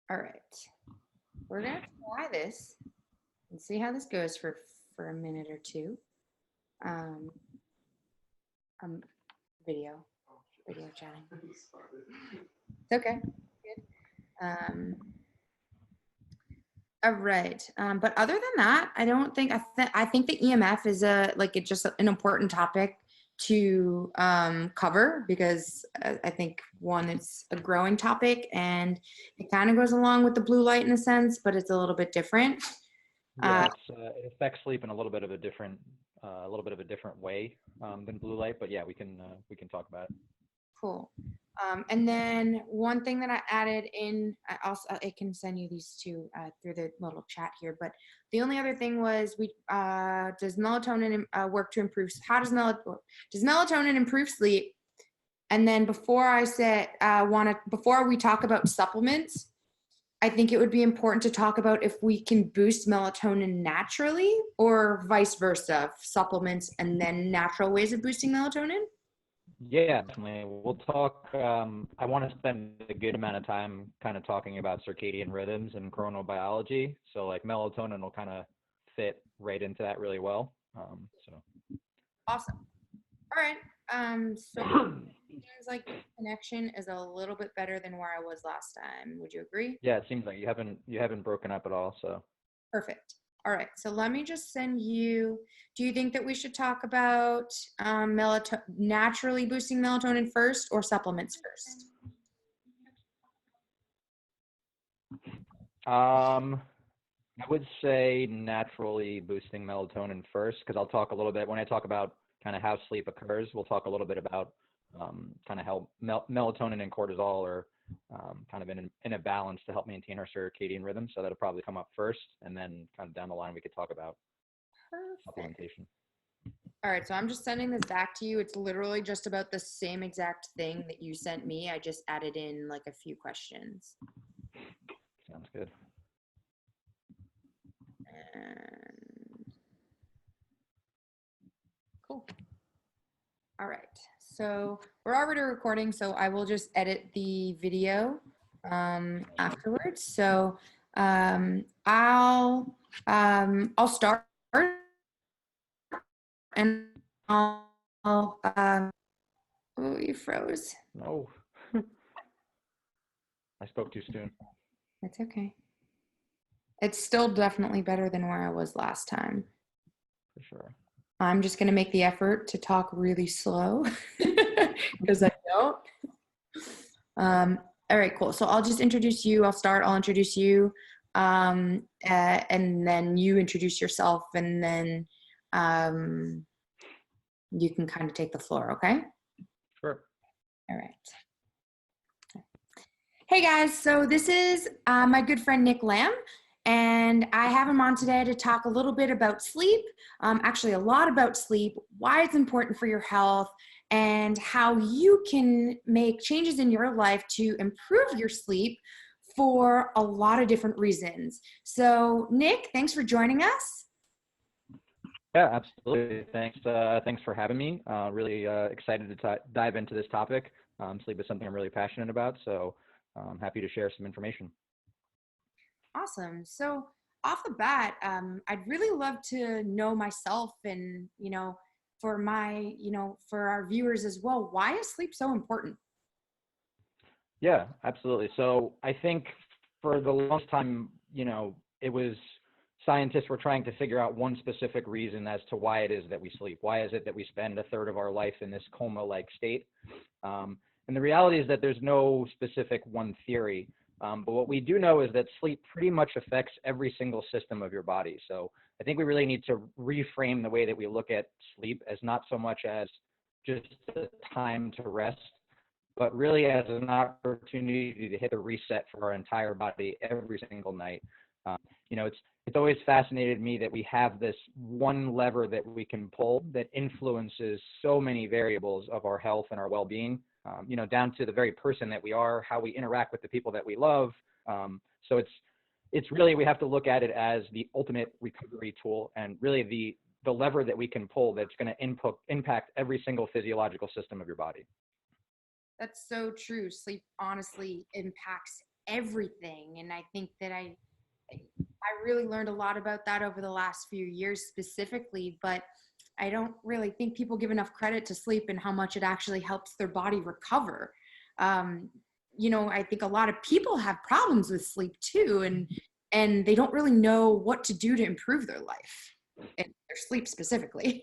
All right. We're gonna try this and see how this goes for a minute or two. Um, um video, video chatting. It's okay. Good. All right. But other than that, I don't think I think the EMF is it's just an important topic to cover because I think one, it's a growing topic and it kind of goes along with the blue light in a sense, but it's a little bit different. Yeah, it affects sleep in a little bit of a different way than blue light. But yeah, we can talk about it. Cool. And then one thing that I added in, I can send you these two through the little chat here. But the only other thing was, does melatonin work to improve? How does melatonin improve sleep? And then before we talk about supplements, I think it would be important to talk about if we can boost melatonin naturally or vice versa, supplements and then natural ways of boosting melatonin. Yeah, definitely. We'll talk. I want to spend a good amount of time kind of talking about circadian rhythms and chronobiology. So like melatonin will kind of fit right into that really well. So Awesome. All right. So seems like the connection is a little bit better than where I was last time. Would you agree? yeah, it seems like you haven't broken up at all. So Perfect. All right. So let me just send you. Do you think that we should talk about naturally boosting melatonin first or supplements first? I would say naturally boosting melatonin first, because I'll talk a little bit when I talk about kind of how sleep occurs. We'll talk a little bit about kind of how melatonin and cortisol are kind of in a balance to help maintain our circadian rhythm. So that'll probably come up first, and then kind of down the line we could talk about Perfect. supplementation. All right. So I'm just sending this back to you. It's literally just about the same exact thing that you sent me. I just added in like a few questions. Sounds good. And cool. All right. So we're already recording, so I will just edit the video afterwards. So I'll start and I'll oh, you froze. No, I spoke too soon. That's okay. It's still definitely better than where I was last time. For sure. I'm just going to make the effort to talk really slow because I don't. All right, cool. So I'll just introduce you. I'll introduce you. And then you introduce yourself, and then um, you can kind of take the floor, okay? Sure. All right. Hey guys, so this is my good friend Nick Lambe, and I have him on today to talk a little bit about sleep, actually a lot about sleep, why it's important for your health, and how you can make changes in your life to improve your sleep for a lot of different reasons. So Nick, thanks for joining us. Yeah, absolutely. Thanks for having me. Really excited to dive into this topic. Sleep is something I'm really passionate about, so I'm happy to share some information. Awesome. So off the bat, I'd really love to know myself and, for our viewers as well, why is sleep so important? Yeah, absolutely. So I think for the longest time, it was scientists were trying to figure out one specific reason as to why it is that we sleep. Why is it that we spend a third of our life in this coma-like state? And the reality is that there's no specific one theory. But what we do know is that sleep pretty much affects every single system of your body. So I think we really need to reframe the way that we look at sleep as not so much as just a time to rest, but really as an opportunity to hit the reset for our entire body every single night. Um, it's always fascinated me that we have this one lever that we can pull that influences so many variables of our health and our well-being, down to the very person that we are, how we interact with the people that we love. So it's really, we have to look at it as the ultimate recovery tool, and really the lever that we can pull that's going to impact every single physiological system of your body. That's so true. Sleep honestly impacts everything. And I think that I really learned a lot about that over the last few years specifically, but I don't really think people give enough credit to sleep and how much it actually helps their body recover. Um, I think a lot of people have problems with sleep too, and they don't really know what to do to improve their life and their sleep specifically.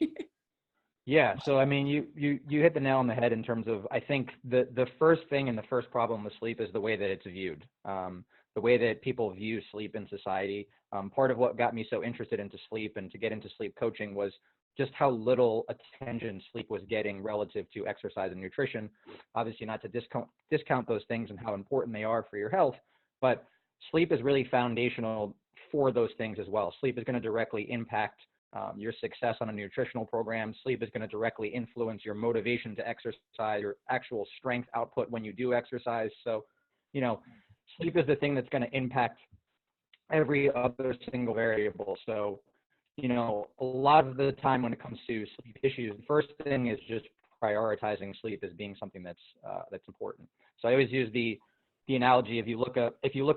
Yeah, so I mean, you hit the nail on the head in terms of, I think the first thing and the first problem with sleep is the way that it's viewed, the way that people view sleep in society. Part of what got me so interested into sleep and to get into sleep coaching was just how little attention sleep was getting relative to exercise and nutrition. Obviously, not to discount those things and how important they are for your health, but sleep is really foundational for those things as well. Sleep is going to directly impact your success on a nutritional program. Sleep is going to directly influence your motivation to exercise, your actual strength output when you do exercise. So, sleep is the thing that's going to impact every other single variable. So, a lot of the time when it comes to sleep issues, the first thing is just prioritizing sleep as being something that's important. So I always use the analogy, if you look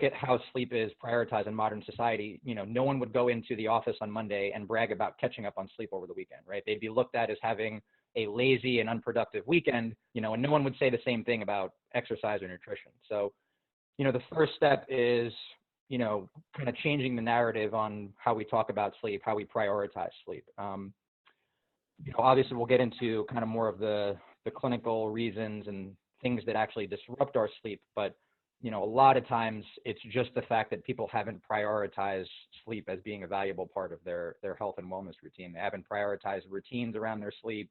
at how sleep is prioritized in modern society, no one would go into the office on Monday and brag about catching up on sleep over the weekend, right? They'd be looked at as having a lazy and unproductive weekend, and no one would say the same thing about exercise or nutrition. So, the first step is, kind of changing the narrative on how we talk about sleep, how we prioritize sleep. Obviously we'll get into kind of more of the clinical reasons and things that actually disrupt our sleep, but a lot of times it's just the fact that people haven't prioritized sleep as being a valuable part of their health and wellness routine. They haven't prioritized routines around their sleep.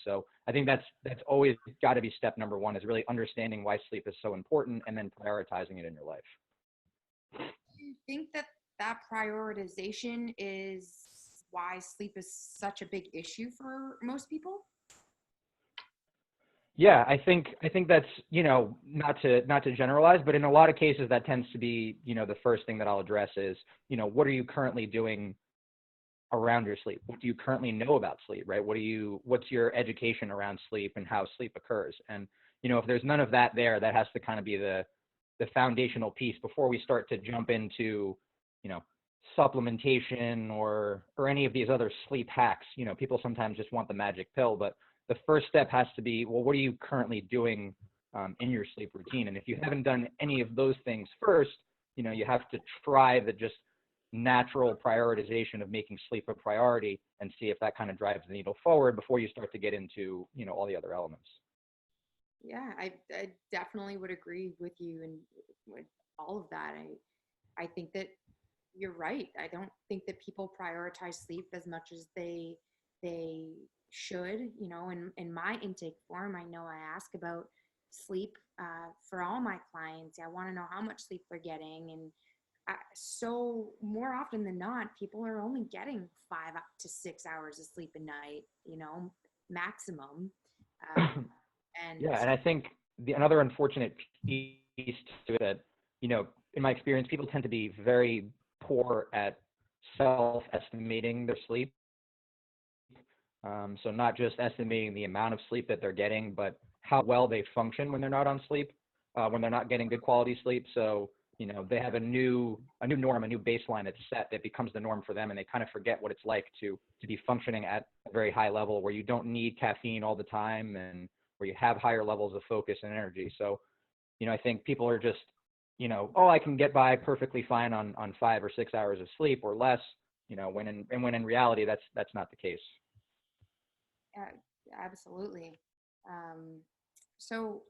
So I think that's always got to be step number one, is really understanding why sleep is so important and then prioritizing it in your life. Do you think that prioritization is why sleep is such a big issue for most people? Yeah, I think that's, not to generalize, but in a lot of cases that tends to be, the first thing that I'll address is, what are you currently doing around your sleep? What do you currently know about sleep, right? What's your education around sleep and how sleep occurs? And, if there's none of that there, that has to kind of be the foundational piece before we start to jump into, supplementation or any of these other sleep hacks. People sometimes just want the magic pill, but the first step has to be, well, what are you currently doing in your sleep routine? And if you haven't done any of those things first, you have to try the just natural prioritization of making sleep a priority and see if that kind of drives the needle forward before you start to get into, all the other elements. Yeah, I definitely would agree with you and with all of that. I think that you're right. I don't think that people prioritize sleep as much as they should. In my intake form, I know I ask about sleep for all my clients. I want to know how much sleep they're getting, and so more often than not, people are only getting 5 up to 6 hours of sleep a night. Maximum. And Yeah, and I think another unfortunate piece to it that, in my experience, people tend to be very poor at self-estimating their sleep. So not just estimating the amount of sleep that they're getting, but how well they function when they're not on sleep, when they're not getting good quality sleep. So, they have a new norm, a new baseline that's set that becomes the norm for them, and they kind of forget what it's like to be functioning at a very high level where you don't need caffeine all the time and where you have higher levels of focus and energy. So, I think people are just, I can get by perfectly fine on 5 or 6 hours of sleep or less, when in reality that's not the case. Yeah, absolutely. So,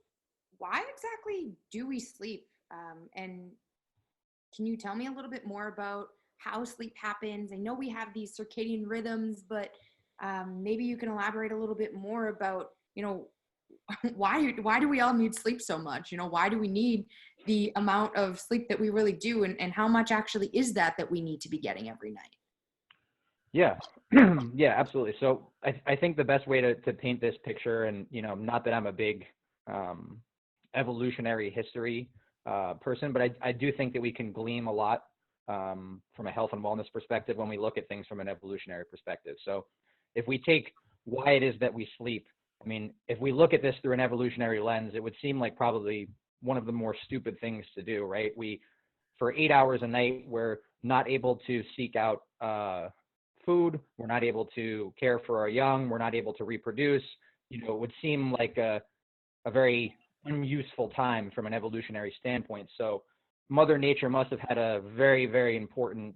why exactly do we sleep? And can you tell me a little bit more about how sleep happens? I know we have these circadian rhythms, but maybe you can elaborate a little bit more about, why do we all need sleep so much? Why do we need the amount of sleep that we really do, and how much actually is that we need to be getting every night? Yeah, yeah, absolutely. So I think the best way to paint this picture, and not that I'm a big evolutionary history person, but I do think that we can glean a lot from a health and wellness perspective when we look at things from an evolutionary perspective. So if we take why it is that we sleep, I mean, if we look at this through an evolutionary lens, it would seem like probably one of the more stupid things to do, right? For 8 hours a night, we're not able to seek out food. We're not able to care for our young. We're not able to reproduce. It would seem like a very unuseful time from an evolutionary standpoint. So Mother Nature must have had a very, very important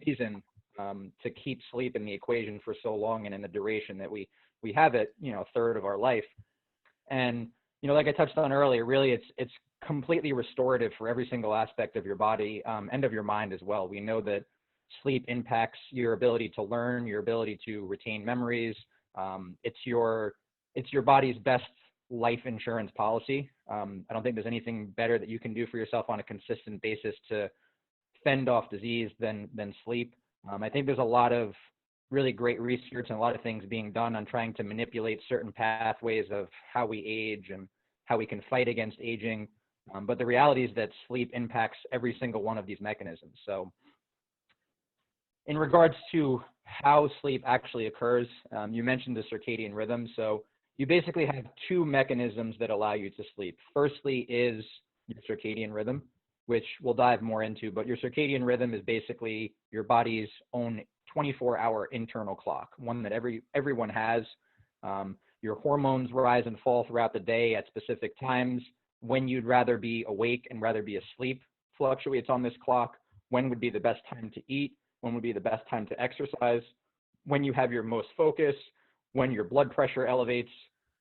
reason to keep sleep in the equation for so long and in the duration that we have it, a third of our life. And, like I touched on earlier, really it's completely restorative for every single aspect of your body and of your mind as well. We know that sleep impacts your ability to learn, your ability to retain memories. It's your body's best life insurance policy. I don't think there's anything better that you can do for yourself on a consistent basis to fend off disease than sleep. I think there's a lot of really great research and a lot of things being done on trying to manipulate certain pathways of how we age and how we can fight against aging. But the reality is that sleep impacts every single one of these mechanisms. So in regards to how sleep actually occurs, you mentioned the circadian rhythm. So you basically have two mechanisms that allow you to sleep. Firstly is your circadian rhythm, which we'll dive more into, but your circadian rhythm is basically your body's own 24-hour internal clock, one that everyone has. Your hormones rise and fall throughout the day at specific times. When you'd rather be awake and rather be asleep fluctuates on this clock. When would be the best time to eat? When would be the best time to exercise? When you have your most focus, when your blood pressure elevates,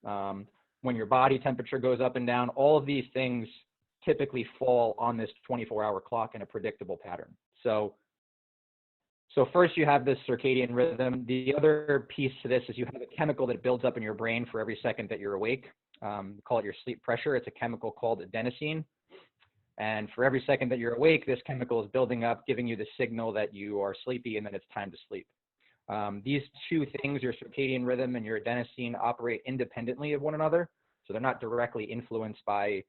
when your body temperature goes up and down, all of these things typically fall on this 24-hour clock in a predictable pattern. So first you have this circadian rhythm. The other piece to this is you have a chemical that builds up in your brain for every second that you're awake. Call it your sleep pressure. It's a chemical called adenosine. And for every second that you're awake, this chemical is building up, giving you the signal that you are sleepy and that it's time to sleep. These two things, your circadian rhythm and your adenosine, operate independently of one another. So they're not directly influenced by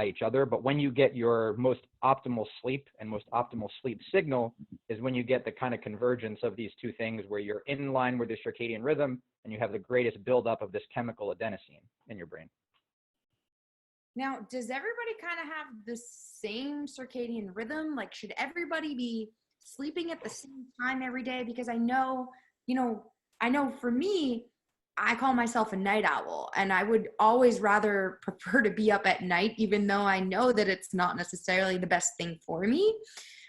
each other. But when you get your most optimal sleep and most optimal sleep signal is when you get the kind of convergence of these two things where you're in line with the circadian rhythm and you have the greatest buildup of this chemical adenosine in your brain. Now, does everybody kind of have the same circadian rhythm? Like, should everybody be sleeping at the same time every day? Because I know for me, I call myself a night owl, and I would always rather prefer to be up at night, even though I know that it's not necessarily the best thing for me.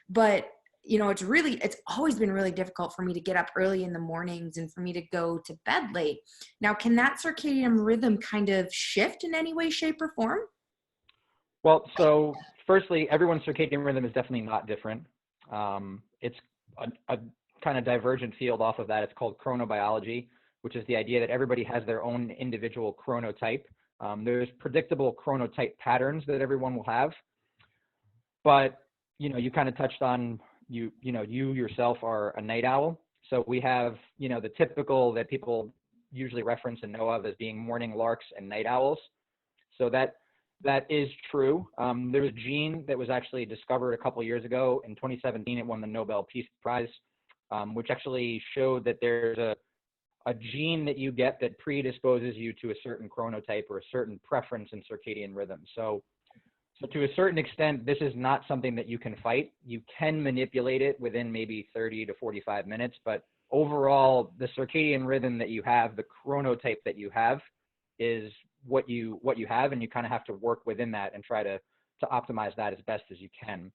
But, it's always been really difficult for me to get up early in the mornings and for me to go to bed late. Now, can that circadian rhythm kind of shift in any way, shape, or form? Well, so firstly, everyone's circadian rhythm is definitely not different. It's a kind of divergent field off of that. It's called chronobiology, which is the idea that everybody has their own individual chronotype. There's predictable chronotype patterns that everyone will have. But, you kind of touched on, you yourself are a night owl. So we have, the typical that people usually reference and know of as being morning larks and night owls. So that is true. There was a gene that was actually discovered a couple of years ago. In 2017, it won the Nobel Peace Prize, which actually showed that there's a gene that you get that predisposes you to a certain chronotype or a certain preference in circadian rhythm. So to a certain extent, this is not something that you can fight. You can manipulate it within maybe 30 to 45 minutes, but overall, the circadian rhythm that you have, the chronotype that you have, is what you have, and you kind of have to work within that and try to optimize that as best as you can.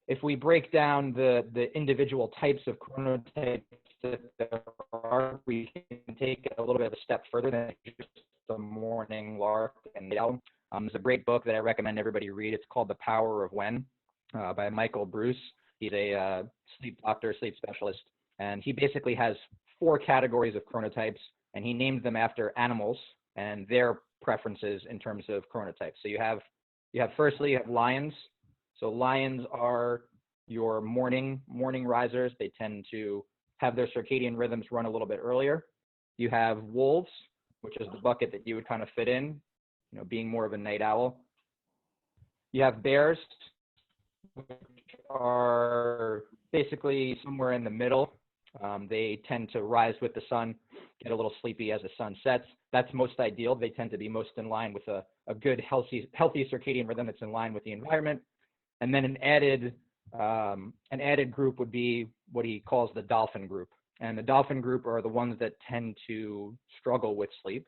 If we break down the individual types of chronotypes that there are, we can take it a little bit of a step further than just the morning lark and night owl. There's a great book that I recommend everybody read. It's called The Power of When by Michael Bruce. He's a sleep doctor, sleep specialist, and he basically has 4 categories of chronotypes, and he named them after animals and their preferences in terms of chronotypes. So you have firstly, you have lions. So lions are your morning risers. They tend to have their circadian rhythms run a little bit earlier. You have wolves, which is the bucket that you would kind of fit in, being more of a night owl. You have bears, which are basically somewhere in the middle. They tend to rise with the sun, get a little sleepy as the sun sets. That's most ideal. They tend to be most in line with a good, healthy circadian rhythm that's in line with the environment. And then an added group would be what he calls the dolphin group. And the dolphin group are the ones that tend to struggle with sleep.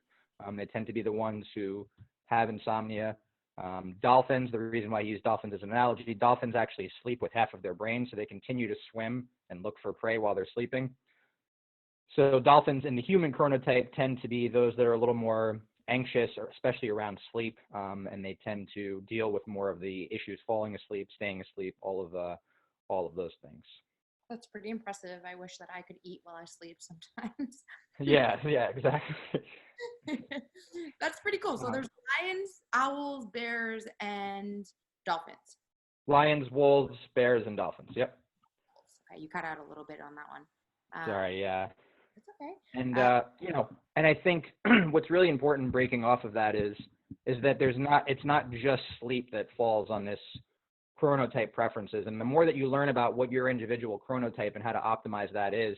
They tend to be the ones who have insomnia. Dolphins, the reason why I use dolphins as an analogy, dolphins actually sleep with half of their brain, so they continue to swim and look for prey while they're sleeping. So dolphins in the human chronotype tend to be those that are a little more anxious, or especially around sleep, and they tend to deal with more of the issues falling asleep, staying asleep, all of those things. That's pretty impressive. I wish that I could eat while I sleep sometimes. Yeah, yeah, exactly. That's pretty cool. So Uh, there's lions, owls, bears, and dolphins. Lions, wolves, bears, and dolphins. Yep. Okay, you cut out a little bit on that one. Sorry. Yeah. It's okay. And and I think what's really important breaking off of that is that it's not just sleep that falls on this chronotype preferences. And the more that you learn about what your individual chronotype and how to optimize that is,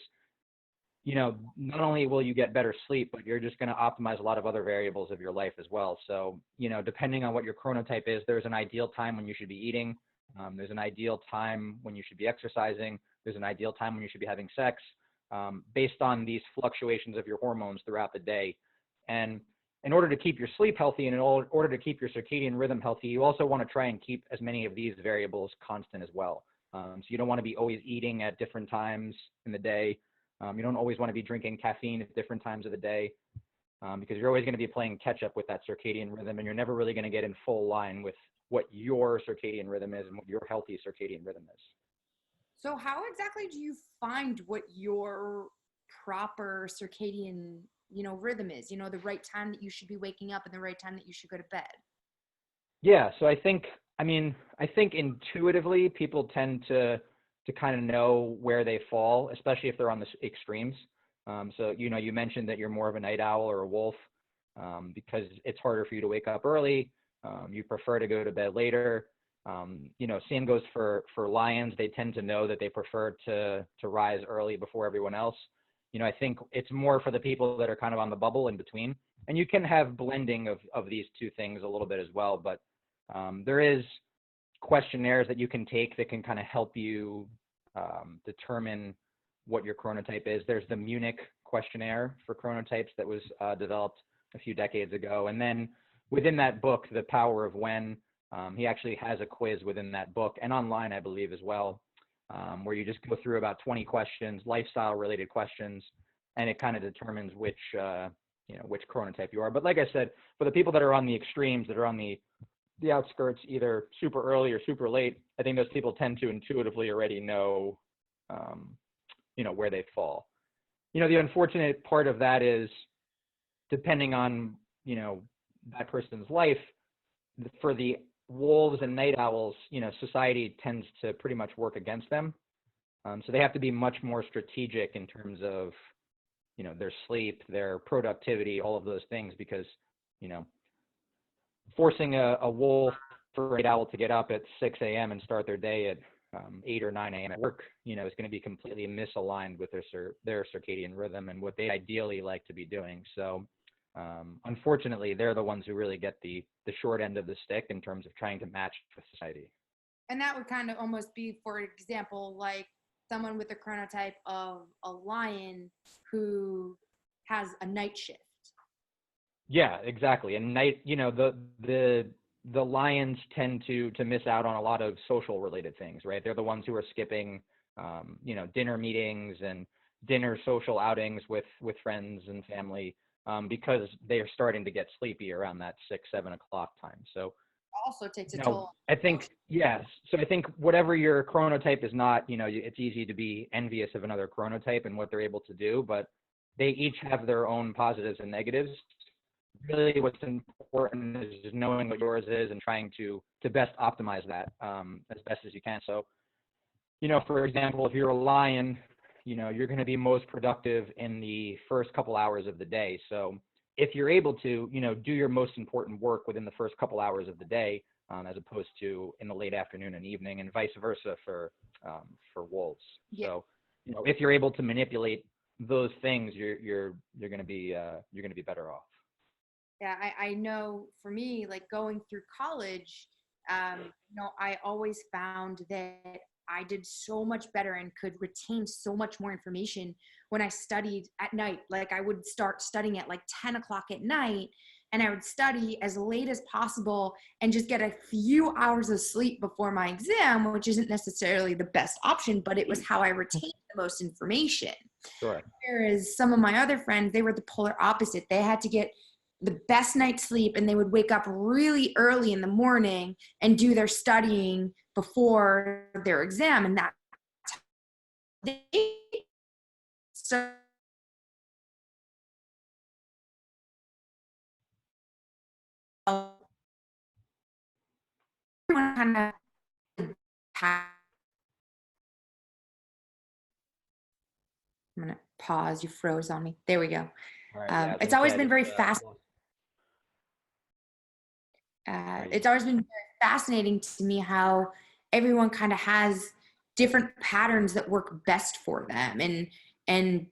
not only will you get better sleep, but you're just going to optimize a lot of other variables of your life as well. So, depending on what your chronotype is, there's an ideal time when you should be eating. There's an ideal time when you should be exercising. There's an ideal time when you should be having sex, based on these fluctuations of your hormones throughout the day. And in order to keep your sleep healthy and in order to keep your circadian rhythm healthy, you also want to try and keep as many of these variables constant as well. So you don't want to be always eating at different times in the day. You don't always want to be drinking caffeine at different times of the day, because you're always going to be playing catch up with that circadian rhythm, and you're never really going to get in full line with what your circadian rhythm is and what your healthy circadian rhythm is. So how exactly do you find what your proper circadian, rhythm is? The right time that you should be waking up and the right time that you should go to bed. Yeah, so I think intuitively people tend to kind of know where they fall, especially if they're on the extremes. So you mentioned that you're more of a night owl or a wolf, because it's harder for you to wake up early. You prefer to go to bed later. Same goes for lions. They tend to know that they prefer to rise early before everyone else. I think it's more for the people that are kind of on the bubble in between. And you can have blending of these two things a little bit as well, but there is questionnaires that you can take that can kind of help you determine what your chronotype is. There's the Munich questionnaire for chronotypes that was developed a few decades ago. And then within that book, The Power of When, he actually has a quiz within that book and online, I believe, as well, where you just go through about 20 questions, lifestyle related questions, and it kind of determines which chronotype you are. But like I said, for the people that are on the extremes, that are on the outskirts, either super early or super late, I think those people tend to intuitively already know, where they fall. The unfortunate part of that is, depending on, that person's life, for the wolves and night owls, society tends to pretty much work against them. So they have to be much more strategic in terms of, their sleep, their productivity, all of those things, because, forcing a wolf or night owl to get up at 6 a.m. and start their day at 8 or 9 a.m. at work, is going to be completely misaligned with their circadian rhythm and what they ideally like to be doing. So unfortunately, they're the ones who really get the short end of the stick in terms of trying to match with society. And that would kind of almost be, for example, like someone with the chronotype of a lion who has a night shift. Yeah, exactly. And night, the lions tend to miss out on a lot of social related things, right? They're the ones who are skipping, dinner meetings and dinner social outings with friends and family, because they are starting to get sleepy around that 6, 7 o'clock time. So Also takes a toll. I think, yes. So I think whatever your chronotype is not, it's easy to be envious of another chronotype and what they're able to do, but they each have their own positives and negatives. Really what's important is just knowing what yours is and trying to best optimize that, as best as you can. So, for example, if you're a lion, you're going to be most productive in the first couple hours of the day. So if you're able to, do your most important work within the first couple hours of the day, as opposed to in the late afternoon and evening, and vice versa for wolves. Yeah. So if you're able to manipulate those things, you're going to be better off. Yeah, I know for me, like going through college, I always found that I did so much better and could retain so much more information when I studied at night. Like I would start studying at like 10 o'clock at night, and I would study as late as possible and just get a few hours of sleep before my exam, which isn't necessarily the best option, but it was how I retained the most information. Sure. Whereas some of my other friends, they were the polar opposite. They had to get the best night's sleep and they would wake up really early in the morning and do their studying before their exam. And that's how they, so everyone kind of, I'm going to pause. You froze on me. There we go. All right. Yeah, I was It's going to say always I been just very fast. It's always been very fascinating to me how everyone kind of has different patterns that work best for them, and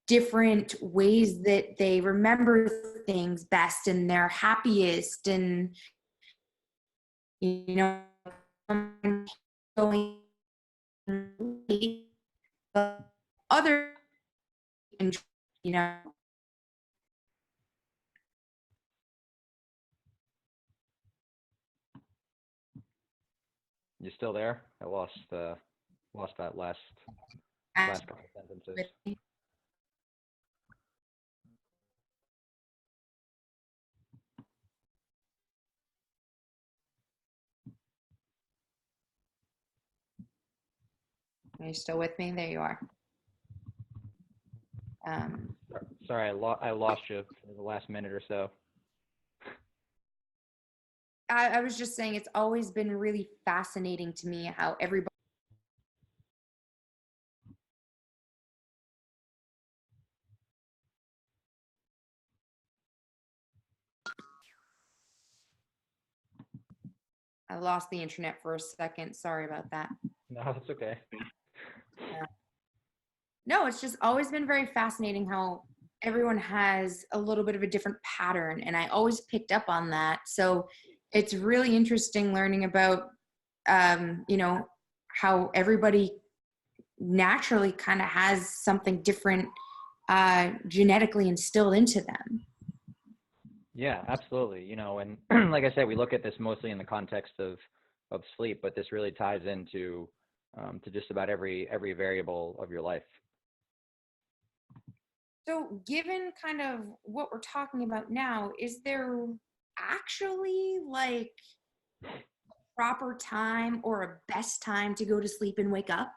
different ways that they remember things best and they're happiest, and going late, but other, you know You still there? I lost that last couple sentences. Are you still with me? There you are. Sorry, I lost you for the last minute or so. I was just saying it's always been really fascinating to me how everybody. I lost the internet for a second. Sorry about that. No, that's okay. No, it's just always been very fascinating how everyone has a little bit of a different pattern, and I always picked up on that. So it's really interesting learning about, how everybody naturally kind of has something different genetically instilled into them. Yeah, absolutely. And like I said, we look at this mostly in the context of sleep, but this really ties into to just about every variable of your life. So, given kind of what we're talking about now, is there actually like proper time or a best time to go to sleep and wake up?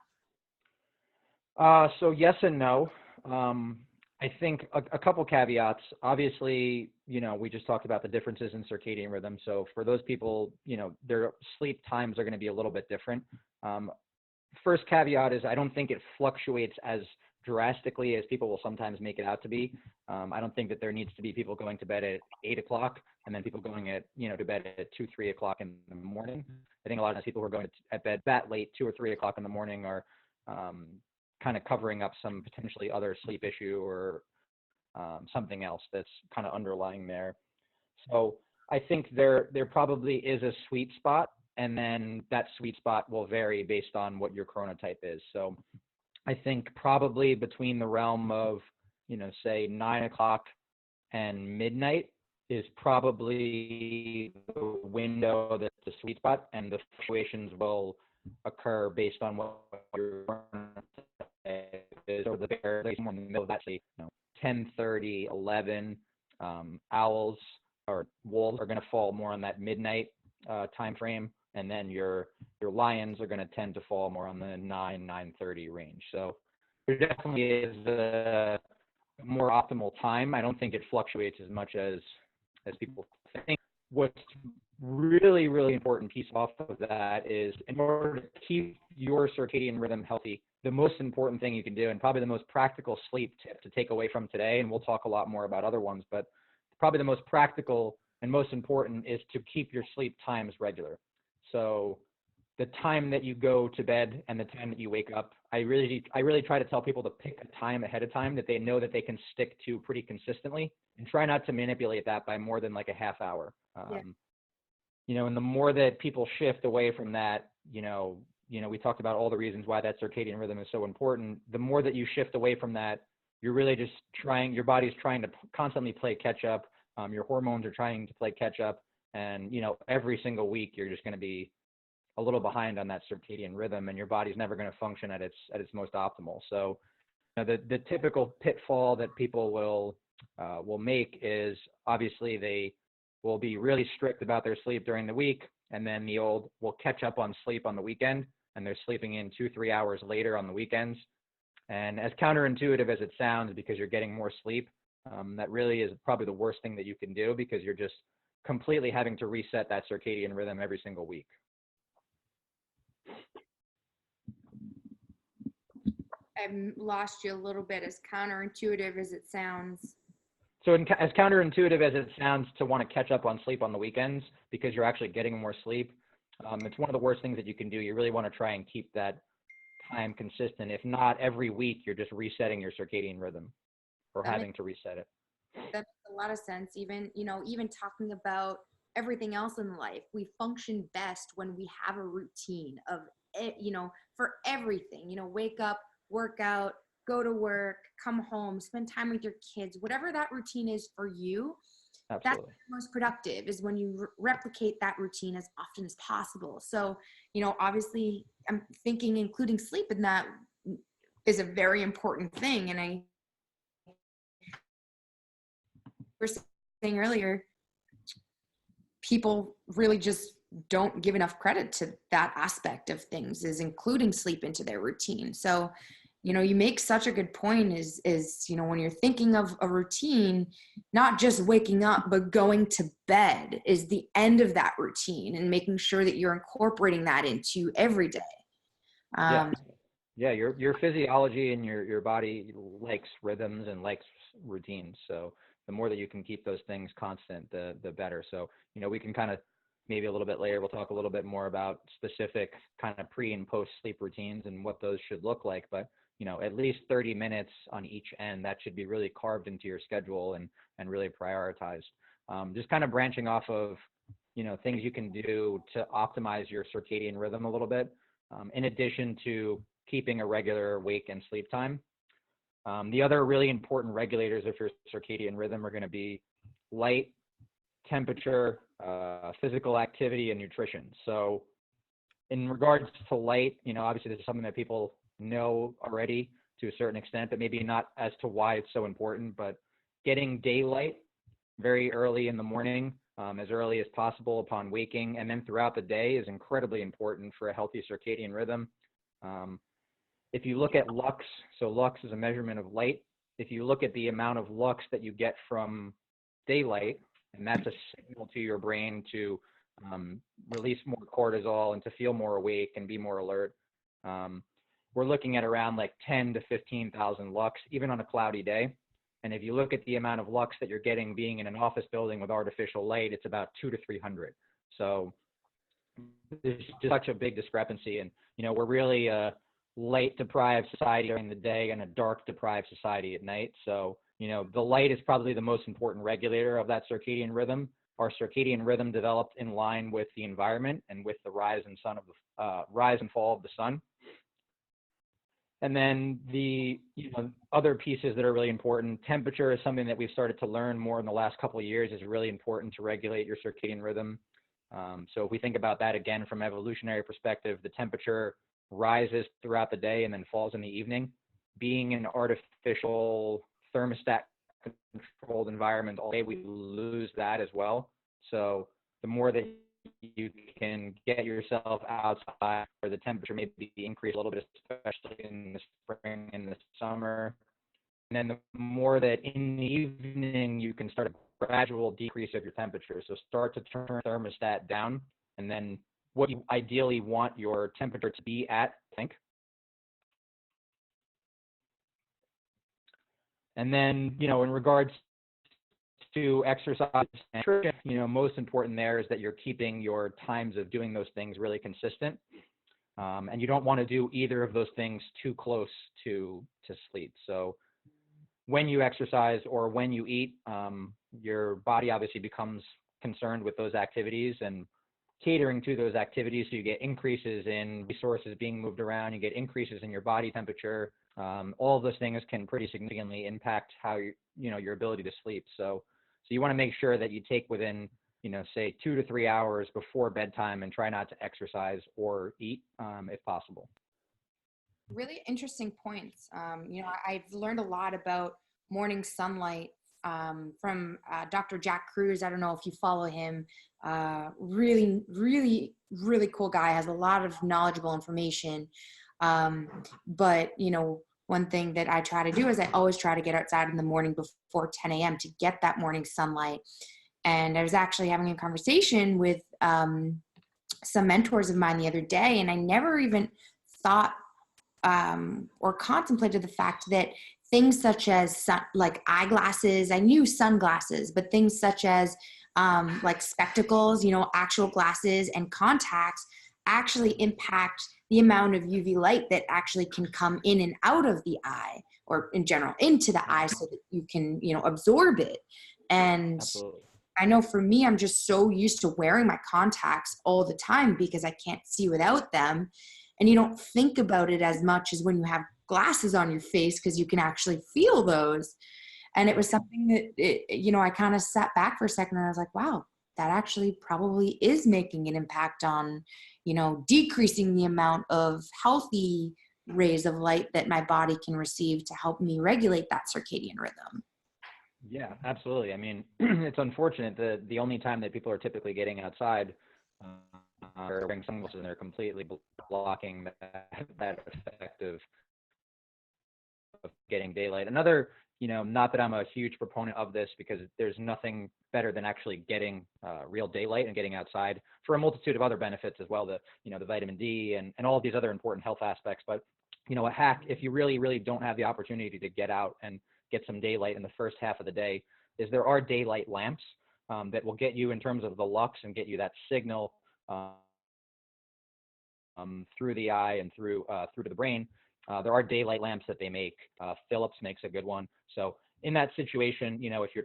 So yes and no. I think a couple caveats. Obviously, we just talked about the differences in circadian rhythm. So for those people, their sleep times are going to be a little bit different. First caveat is I don't think it fluctuates as drastically as people will sometimes make it out to be. I don't think that there needs to be people going to bed at 8 o'clock and then people going to bed at 2, 3 o'clock in the morning. I think a lot of times people who are going at bed that late, 2 or 3 o'clock in the morning, are kind of covering up some potentially other sleep issue or something else that's kind of underlying there. So I think there probably is a sweet spot, and then that sweet spot will vary based on what your chronotype is. So I think probably between the realm of, say 9 o'clock and midnight is probably the window that's the sweet spot, and the fluctuations will occur based on what your is over the bear, like more in the middle of that, say, 10:30, 11. Owls or wolves are going to fall more on that midnight time frame, and then your lions are going to tend to fall more on the 9:30 range. So there definitely is a more optimal time. I don't think it fluctuates as much as people think. What's really, really important piece off of that is, in order to keep your circadian rhythm healthy, the most important thing you can do, and probably the most practical sleep tip to take away from today, and we'll talk a lot more about other ones, but probably the most practical and most important is to keep your sleep times regular. So the time that you go to bed and the time that you wake up. I really try to tell people to pick a time ahead of time that they know that they can stick to pretty consistently, and try not to manipulate that by more than like a half hour. Yeah. And the more that people shift away from that, we talked about all the reasons why that circadian rhythm is so important. The more that you shift away from that, you're really just your body's trying to constantly play catch up. Your hormones are trying to play catch up. And, every single week you're just going to be a little behind on that circadian rhythm, and your body's never going to function at its most optimal. So, the typical pitfall that people will make is, obviously they will be really strict about their sleep during the week, and then will catch up on sleep on the weekend, and they're sleeping in 2-3 hours later on the weekends. And as counterintuitive as it sounds, because you're getting more sleep, that really is probably the worst thing that you can do, because you're just completely having to reset that circadian rhythm every single week. I've lost you a little bit. As counterintuitive as it sounds. So as counterintuitive as it sounds to want to catch up on sleep on the weekends because you're actually getting more sleep, it's one of the worst things that you can do. You really want to try and keep that time consistent. If not, every week you're just resetting your circadian rhythm, or having to reset it. That makes a lot of sense. Even talking about everything else in life, we function best when we have a routine of it, for everything. Wake up, work out, go to work, come home, spend time with your kids, whatever that routine is for you. Absolutely. That's most productive, is when you replicate that routine as often as possible. So, obviously I'm thinking including sleep in that is a very important thing. And I were saying earlier, people really just don't give enough credit to that aspect of things, is including sleep into their routine. So, you make such a good point, is when you're thinking of a routine, not just waking up, but going to bed is the end of that routine, and making sure that you're incorporating that into every day. Yeah, your physiology and your body likes rhythms and likes routines. So the more that you can keep those things constant, the better. So, we can kind of, maybe a little bit later, we'll talk a little bit more about specific kind of pre and post sleep routines and what those should look like. But, at least 30 minutes on each end, that should be really carved into your schedule and really prioritized. Just kind of branching off of, things you can do to optimize your circadian rhythm a little bit, in addition to keeping a regular wake and sleep time. The other really important regulators of your circadian rhythm are going to be light, temperature, physical activity, and nutrition. So in regards to light, obviously this is something that people know already to a certain extent, but maybe not as to why it's so important. But getting daylight very early in the morning, as early as possible upon waking, and then throughout the day, is incredibly important for a healthy circadian rhythm. If you look at lux, so lux is a measurement of light. If you look at the amount of lux that you get from daylight, and that's a signal to your brain to release more cortisol and to feel more awake and be more alert, we're looking at around like 10 to 15,000 lux, even on a cloudy day. And if you look at the amount of lux that you're getting being in an office building with artificial light, it's about 200 to 300. So there's just such a big discrepancy. And, we're really a light deprived society during the day and a dark deprived society at night. So, the light is probably the most important regulator of that circadian rhythm. Our circadian rhythm developed in line with the environment and with the rise and fall of the sun. And then the other pieces that are really important, temperature is something that we've started to learn more in the last couple of years, is really important to regulate your circadian rhythm. So if we think about that again from evolutionary perspective, the temperature rises throughout the day and then falls in the evening. Being an artificial thermostat controlled environment all day, we lose that as well. So the more that you can get yourself outside where the temperature may be increased a little bit, especially in the spring and the summer. And then the more that in the evening you can start a gradual decrease of your temperature. So start to turn the thermostat down, and then what you ideally want your temperature to be at, I think. And then, in regards to exercise and nutrition, most important there is that you're keeping your times of doing those things really consistent. And you don't want to do either of those things too close to sleep. So when you exercise or when you eat, your body obviously becomes concerned with those activities and catering to those activities. So you get increases in resources being moved around, you get increases in your body temperature. All of those things can pretty significantly impact how your ability to sleep. So you want to make sure that you take within, say 2 to 3 hours before bedtime and try not to exercise or eat if possible. Really interesting points. I've learned a lot about morning sunlight from Dr. Jack Cruz. I don't know if you follow him. Really, really, really cool guy, has a lot of knowledgeable information. But one thing that I try to do is I always try to get outside in the morning before 10 a.m. to get that morning sunlight. And I was actually having a conversation with some mentors of mine the other day, and I never even thought or contemplated the fact that things such as like eyeglasses, I knew sunglasses, but things such as like spectacles, actual glasses and contacts actually impact the amount of UV light that actually can come in and out of the eye, or in general into the eye, so that you can, absorb it. And Absolutely. I know for me, I'm just so used to wearing my contacts all the time because I can't see without them. And you don't think about it as much as when you have glasses on your face, because you can actually feel those. And it was something that, I kind of sat back for a second and I was like, wow, that actually probably is making an impact on, decreasing the amount of healthy rays of light that my body can receive to help me regulate that circadian rhythm. Yeah, absolutely. I mean, it's unfortunate that the only time that people are typically getting outside are wearing sunglasses, and they're completely blocking that effect of getting daylight. Another, not that I'm a huge proponent of this, because there's nothing better than actually getting real daylight and getting outside for a multitude of other benefits as well, the vitamin D and all of these other important health aspects. But, a hack, if you really, really don't have the opportunity to get out and get some daylight in the first half of the day, is there are daylight lamps that will get you, in terms of the lux, and get you that signal through the eye and through to the brain. There are daylight lamps that they make. Philips makes a good one. So in that situation, if you're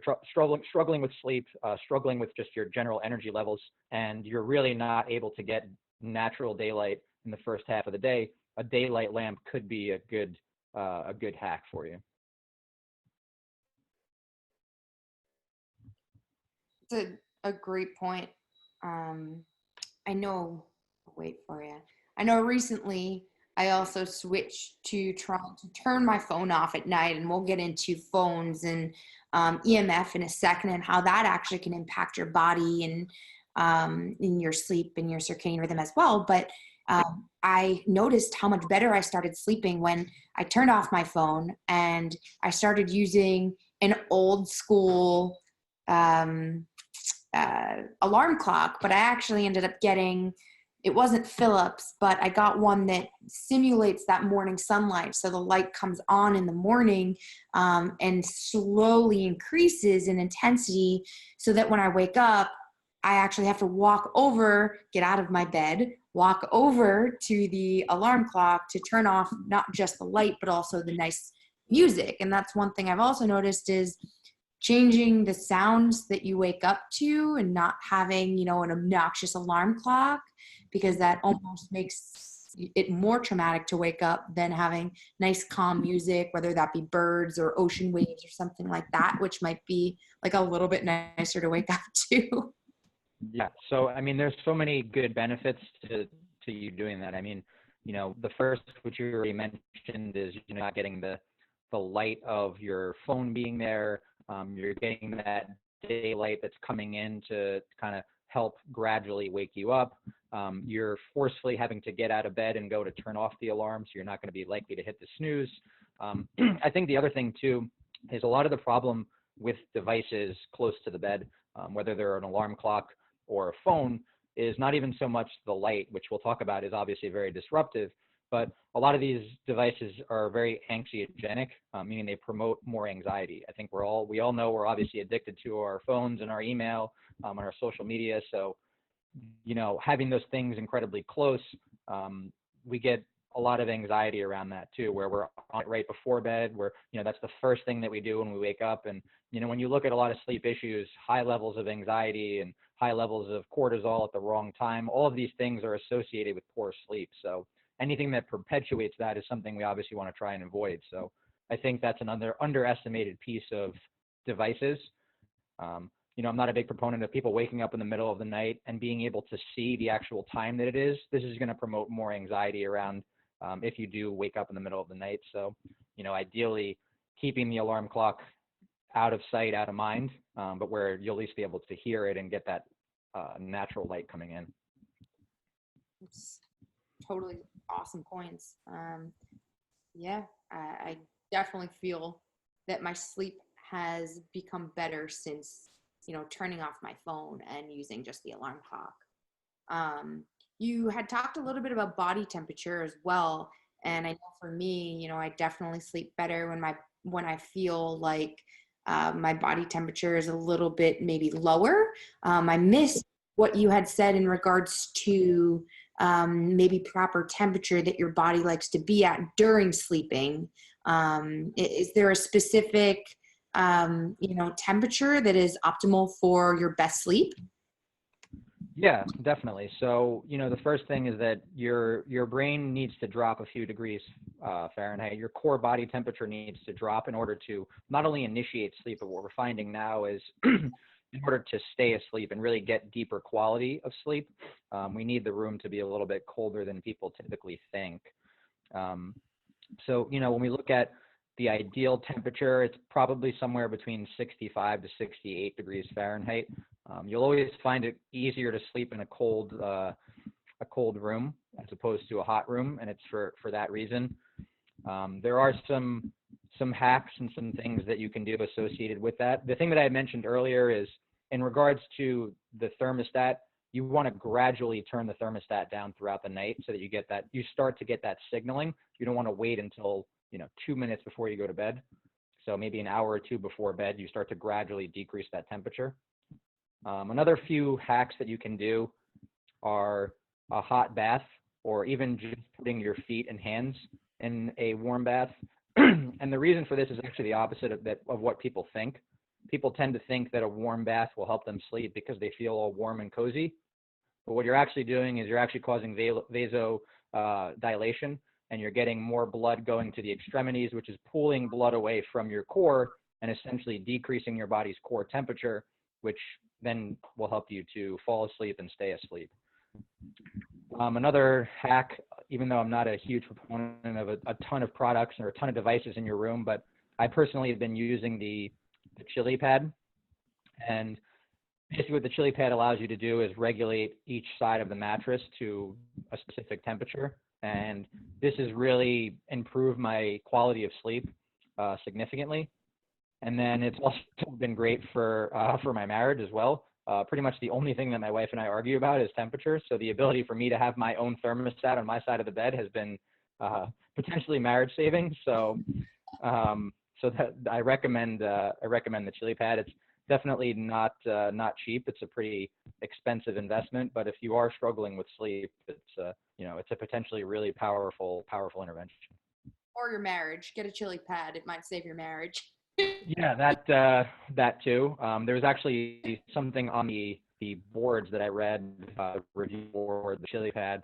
struggling with sleep, struggling with just your general energy levels, and you're really not able to get natural daylight in the first half of the day, a daylight lamp could be a good hack for you. It's a great point. I know, wait for you. I know recently I also switched to trying to turn my phone off at night, and we'll get into phones and EMF in a second, and how that actually can impact your body and in your sleep and your circadian rhythm as well. But I noticed how much better I started sleeping when I turned off my phone and I started using an old school alarm clock. But I actually ended up getting, it wasn't Philips, but I got one that simulates that morning sunlight. So the light comes on in the morning and slowly increases in intensity, so that when I wake up, I actually have to walk over, get out of my bed, walk over to the alarm clock to turn off not just the light, but also the nice music. And that's one thing I've also noticed, is changing the sounds that you wake up to, and not having, an obnoxious alarm clock, because that almost makes it more traumatic to wake up than having nice calm music, whether that be birds or ocean waves or something like that, which might be like a little bit nicer to wake up to. Yeah. So, I mean, there's so many good benefits to you doing that. I mean, the first, which you already mentioned, is not getting the light of your phone being there. You're getting that daylight that's coming in to kind of help gradually wake you up. You're forcefully having to get out of bed and go to turn off the alarm, so you're not going to be likely to hit the snooze. I think the other thing too is a lot of the problem with devices close to the bed, whether they're an alarm clock or a phone, is not even so much the light, which we'll talk about is obviously very disruptive, but a lot of these devices are very anxiogenic, meaning they promote more anxiety. I think we all know we're obviously addicted to our phones and our email, and our social media. So, having those things incredibly close, we get a lot of anxiety around that too, where we're on it right before bed, where, that's the first thing that we do when we wake up. And, when you look at a lot of sleep issues, high levels of anxiety and high levels of cortisol at the wrong time, all of these things are associated with poor sleep. So anything that perpetuates that is something we obviously want to try and avoid. So I think that's another underestimated piece of devices. I'm not a big proponent of people waking up in the middle of the night and being able to see the actual time that it is. This is going to promote more anxiety around if you do wake up in the middle of the night. So, ideally keeping the alarm clock out of sight, out of mind, but where you'll at least be able to hear it and get that natural light coming in. It's totally awesome points. Yeah, I definitely feel that my sleep has become better since, turning off my phone and using just the alarm clock. You had talked a little bit about body temperature as well. And I know for me, I definitely sleep better when I feel like my body temperature is a little bit maybe lower. I missed what you had said in regards to maybe proper temperature that your body likes to be at during sleeping. Is there a specific, temperature that is optimal for your best sleep? Yeah, definitely. So, the first thing is that your brain needs to drop a few degrees Fahrenheit. Your core body temperature needs to drop in order to not only initiate sleep, but what we're finding now is in order to stay asleep and really get deeper quality of sleep, we need the room to be a little bit colder than people typically think. So, when we look at the ideal temperature, it's probably somewhere between 65 to 68 degrees Fahrenheit. You'll always find it easier to sleep in a cold room as opposed to a hot room, and it's for that reason. There are some hacks and some things that you can do associated with that. The thing that I mentioned earlier is in regards to the thermostat, you want to gradually turn the thermostat down throughout the night so that you start to get that signaling. You don't want to wait until 2 minutes before you go to bed. So maybe an hour or two before bed, you start to gradually decrease that temperature. Another few hacks that you can do are a hot bath, or even just putting your feet and hands in a warm bath. And the reason for this is actually the opposite of what people think. People tend to think that a warm bath will help them sleep because they feel all warm and cozy. But what you're actually doing is you're actually causing vasodilation, and you're getting more blood going to the extremities, which is pulling blood away from your core and essentially decreasing your body's core temperature, which then will help you to fall asleep and stay asleep. Another hack, even though I'm not a huge proponent of a ton of products or a ton of devices in your room, but I personally have been using the chili pad. And basically what the chili pad allows you to do is regulate each side of the mattress to a specific temperature. And this has really improved my quality of sleep significantly. And then it's also been great for my marriage as well. Pretty much the only thing that my wife and I argue about is temperature. So the ability for me to have my own thermostat on my side of the bed has been potentially marriage saving. So that I recommend the chili pad. It's definitely not cheap. It's a pretty expensive investment, but if you are struggling with sleep, it's a potentially really powerful intervention. Or your marriage. Get a chili pad. It might save your marriage. Yeah, that too. There was actually something on the boards that I read, review board, the chili pad.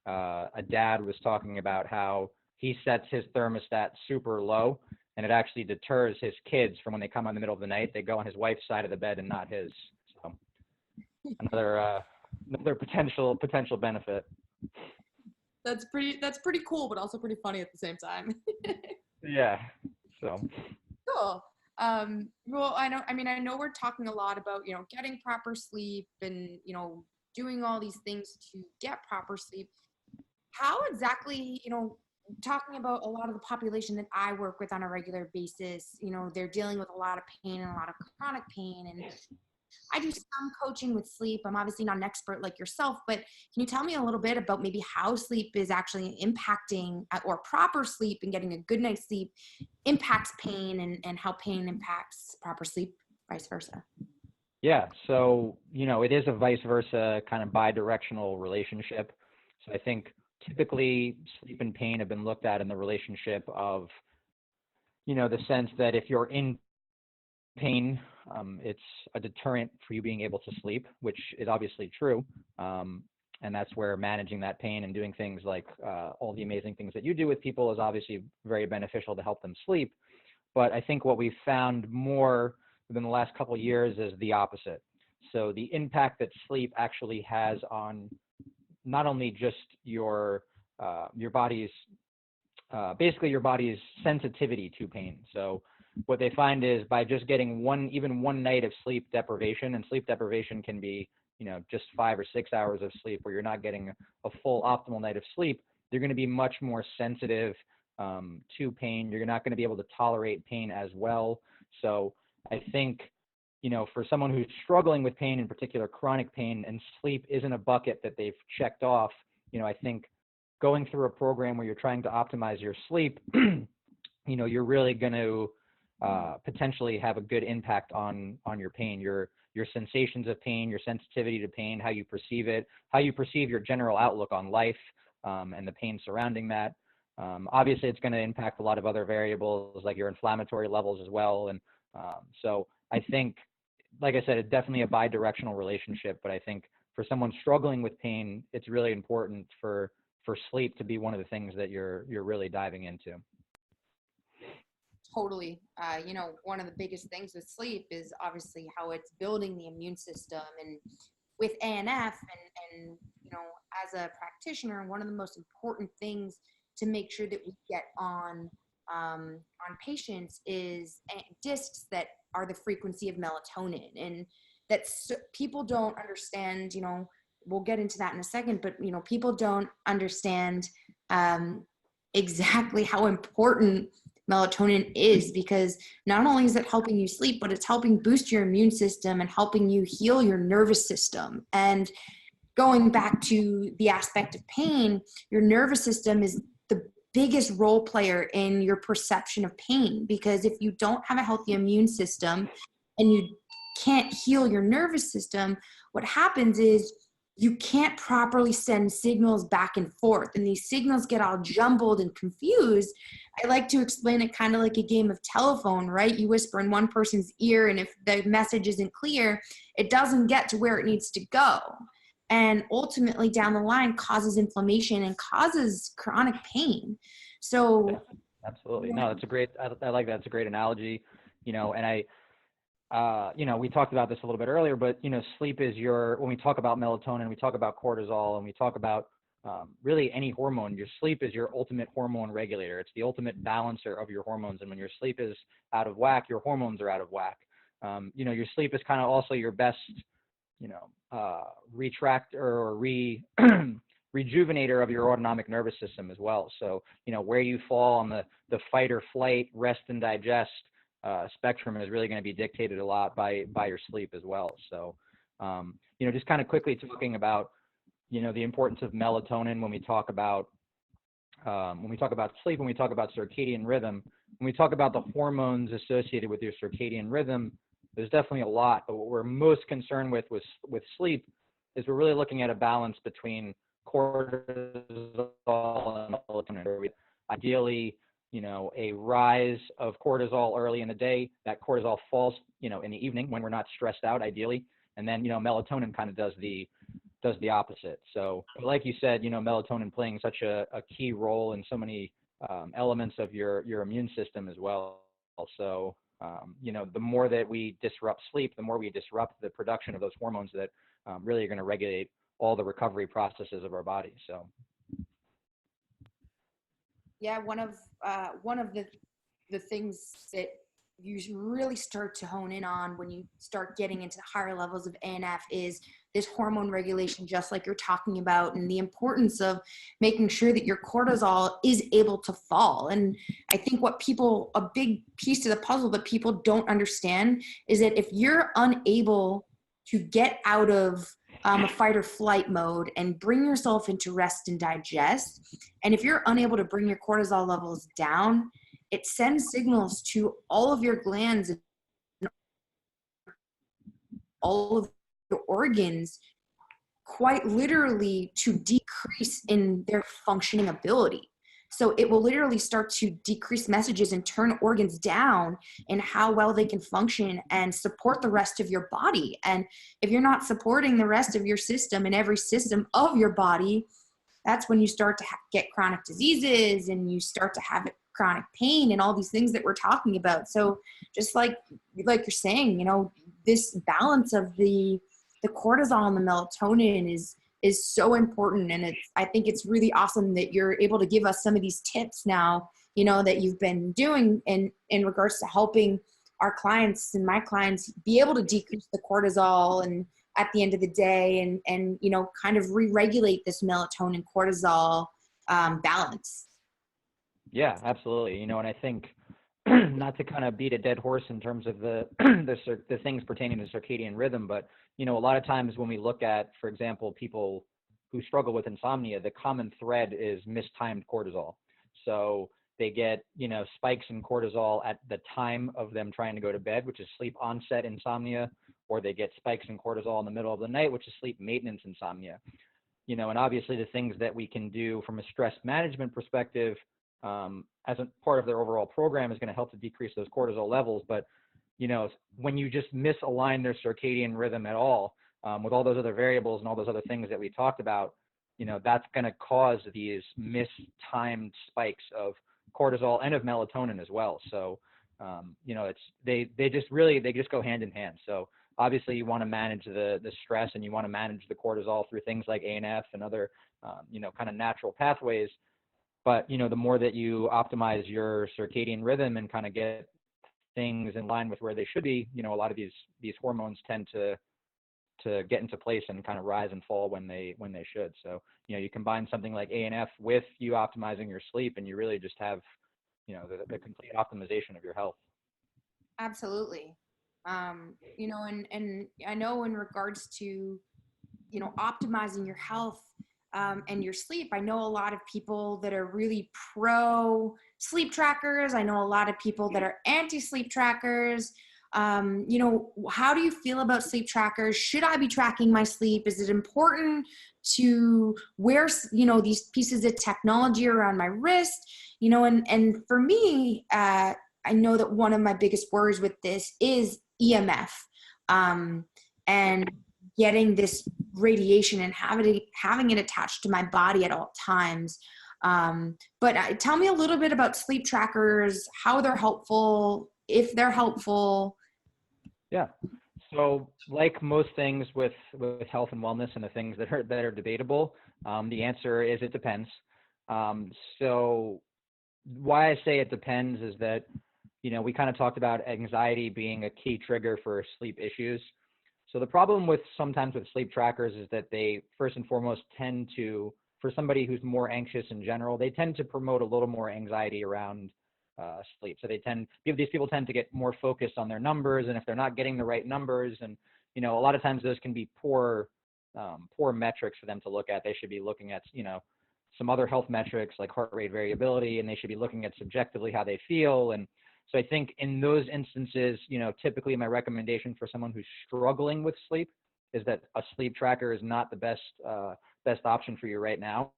A dad was talking about how he sets his thermostat super low, and it actually deters his kids from when they come in the middle of the night. They go on his wife's side of the bed and not his. So another potential benefit. That's pretty cool, but also pretty funny at the same time. Yeah. So. Cool. Well, I know we're talking a lot about, getting proper sleep and, doing all these things to get proper sleep. How exactly, talking about a lot of the population that I work with on a regular basis, they're dealing with a lot of pain and a lot of chronic pain. And I do some coaching with sleep. I'm obviously not an expert like yourself, but can you tell me a little bit about maybe how sleep is actually impacting, or proper sleep and getting a good night's sleep impacts pain, and how pain impacts proper sleep, vice versa? Yeah, so, it is a vice versa kind of bi-directional relationship. So I think typically sleep and pain have been looked at in the relationship of, the sense that if you're in pain, it's a deterrent for you being able to sleep, which is obviously true. And that's where managing that pain and doing things like all the amazing things that you do with people is obviously very beneficial to help them sleep. But I think what we've found more within the last couple of years is the opposite. So the impact that sleep actually has on not only just your body's basically your body's sensitivity to pain. So what they find is by just getting even one night of sleep deprivation, and sleep deprivation can be, just 5 or 6 hours of sleep where you're not getting a full optimal night of sleep, you're going to be much more sensitive to pain. You're not going to be able to tolerate pain as well. So I think, for someone who's struggling with pain, in particular chronic pain, and sleep isn't a bucket that they've checked off, I think going through a program where you're trying to optimize your sleep, you're really going to potentially have a good impact on your pain, your sensations of pain, your sensitivity to pain, how you perceive it, how you perceive your general outlook on life, and the pain surrounding that. Obviously, it's going to impact a lot of other variables like your inflammatory levels as well. And so I think, like I said, it's definitely a bi-directional relationship. But I think for someone struggling with pain, it's really important for sleep to be one of the things that you're really diving into. Totally. One of the biggest things with sleep is obviously how it's building the immune system, and with ANF, and as a practitioner, one of the most important things to make sure that we get on patients is discs that are the frequency of melatonin, and people don't understand. We'll get into that in a second, but people don't understand exactly how important melatonin is, because not only is it helping you sleep, but it's helping boost your immune system and helping you heal your nervous system. And going back to the aspect of pain, your nervous system is the biggest role player in your perception of pain, because if you don't have a healthy immune system and you can't heal your nervous system, what happens is you can't properly send signals back and forth, and these signals get all jumbled and confused. I like to explain it kind of like a game of telephone, right? You whisper in one person's ear, and if the message isn't clear, it doesn't get to where it needs to go. And ultimately down the line causes inflammation and causes chronic pain. So Yeah, absolutely. No, that's a great, I like that. It's a great analogy, and we talked about this a little bit earlier, but, sleep is when we talk about melatonin, we talk about cortisol, and we talk about really any hormone, your sleep is your ultimate hormone regulator. It's the ultimate balancer of your hormones. And when your sleep is out of whack, your hormones are out of whack. Your sleep is kind of also your best, retractor or rejuvenator of your autonomic nervous system as well. So, where you fall on the fight or flight, rest and digest spectrum is really going to be dictated a lot by your sleep as well. So, just kind of quickly talking about, the importance of melatonin when we talk about sleep, when we talk about circadian rhythm, when we talk about the hormones associated with your circadian rhythm, there's definitely a lot. But what we're most concerned with sleep is we're really looking at a balance between cortisol and melatonin. Ideally, a rise of cortisol early in the day, that cortisol falls, in the evening when we're not stressed out, ideally. And then, melatonin kind of does the opposite. So like you said, melatonin playing such a key role in so many elements of your immune system as well. So, the more that we disrupt sleep, the more we disrupt the production of those hormones that really are going to regulate all the recovery processes of our body. So. Yeah, one of the things that you really start to hone in on when you start getting into the higher levels of ANF is this hormone regulation, just like you're talking about, and the importance of making sure that your cortisol is able to fall. And I think a big piece of the puzzle that people don't understand is that if you're unable to get out of a fight or flight mode and bring yourself into rest and digest. And if you're unable to bring your cortisol levels down, it sends signals to all of your glands and all of your organs, quite literally, to decrease in their functioning ability. So it will literally start to decrease messages and turn organs down in how well they can function and support the rest of your body. And if you're not supporting the rest of your system and every system of your body, that's when you start to get chronic diseases and you start to have chronic pain and all these things that we're talking about. So just like you're saying, this balance of the cortisol and the melatonin is so important. And I think it's really awesome that you're able to give us some of these tips now, that you've been doing in regards to helping our clients and my clients be able to decrease the cortisol and at the end of the day and kind of re-regulate this melatonin cortisol balance. Yeah, absolutely. And I think not to kind of beat a dead horse in terms of the the things pertaining to circadian rhythm, but a lot of times when we look at, for example, people who struggle with insomnia, the common thread is mistimed cortisol. So they get spikes in cortisol at the time of them trying to go to bed, which is sleep onset insomnia, or they get spikes in cortisol in the middle of the night, which is sleep maintenance insomnia. And obviously the things that we can do from a stress management perspective as a part of their overall program is going to help to decrease those cortisol levels. But, when you just misalign their circadian rhythm at all, with all those other variables and all those other things that we talked about, that's going to cause these mistimed spikes of cortisol and of melatonin as well. So, they just go hand in hand. So obviously you want to manage the stress and you want to manage the cortisol through things like ANF and other, kind of natural pathways. But, the more that you optimize your circadian rhythm and kind of get things in line with where they should be, a lot of these hormones tend to get into place and kind of rise and fall when they should. So, you combine something like ANF with you optimizing your sleep and you really just have, the complete optimization of your health. Absolutely. And I know in regards to, optimizing your health and your sleep, I know a lot of people that are really pro sleep trackers. I know a lot of people that are anti sleep trackers. How do you feel about sleep trackers? Should I be tracking my sleep? Is it important to wear, these pieces of technology around my wrist? And for me, I know that one of my biggest worries with this is EMF, and getting this radiation and having it attached to my body at all times. But tell me a little bit about sleep trackers, how they're helpful, if they're helpful. Yeah. So like most things with health and wellness and the things that are debatable, the answer is it depends. So why I say it depends is that, we kind of talked about anxiety being a key trigger for sleep issues. So the problem sometimes with sleep trackers is that they first and foremost tend to, for somebody who's more anxious in general, they tend to promote a little more anxiety around sleep. So these people tend to get more focused on their numbers, and if they're not getting the right numbers, and a lot of times those can be poor metrics for them to look at. They should be looking at some other health metrics like heart rate variability, and they should be looking at subjectively how they feel. And so I think in those instances, typically my recommendation for someone who's struggling with sleep is that a sleep tracker is not the best option for you right now.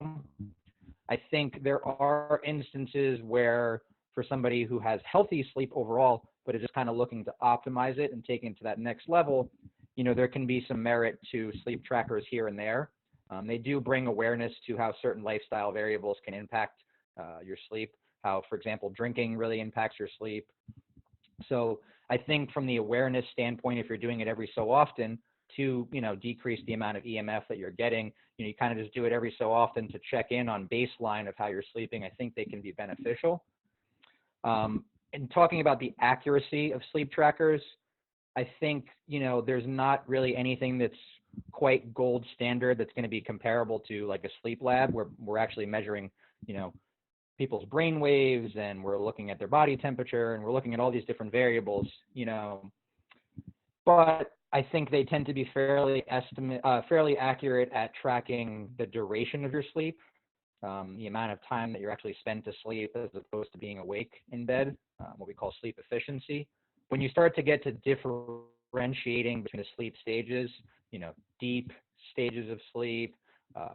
I think there are instances where for somebody who has healthy sleep overall, but is just kind of looking to optimize it and take it to that next level, there can be some merit to sleep trackers here and there. They do bring awareness to how certain lifestyle variables can impact your sleep. How, for example, drinking really impacts your sleep. So I think from the awareness standpoint, if you're doing it every so often to, decrease the amount of EMF that you're getting, you kind of just do it every so often to check in on baseline of how you're sleeping. I think they can be beneficial. And talking about the accuracy of sleep trackers, I think, there's not really anything that's quite gold standard that's going to be comparable to like a sleep lab where we're actually measuring, people's brain waves, and we're looking at their body temperature, and we're looking at all these different variables, but I think they tend to be fairly accurate at tracking the duration of your sleep, the amount of time that you're actually spent asleep as opposed to being awake in bed, what we call sleep efficiency. When you start to get to differentiating between the sleep stages, deep stages of sleep,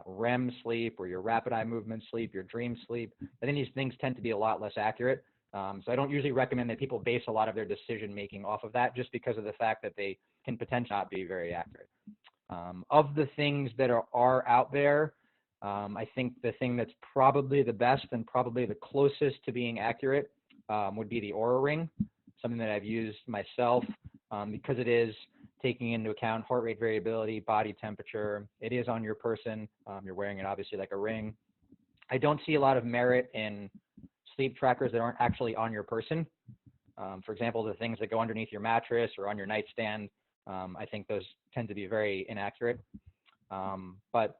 REM sleep, or your rapid eye movement sleep, your dream sleep, I think these things tend to be a lot less accurate. So I don't usually recommend that people base a lot of their decision making off of that, just because of the fact that they can potentially not be very accurate. Of the things that are out there, I think the thing that's probably the best and probably the closest to being accurate would be the Oura Ring, something that I've used myself, because it is taking into account heart rate variability, body temperature. It is on your person. You're wearing it obviously like a ring. I don't see a lot of merit in sleep trackers that aren't actually on your person. For example, the things that go underneath your mattress or on your nightstand, I think those tend to be very inaccurate. But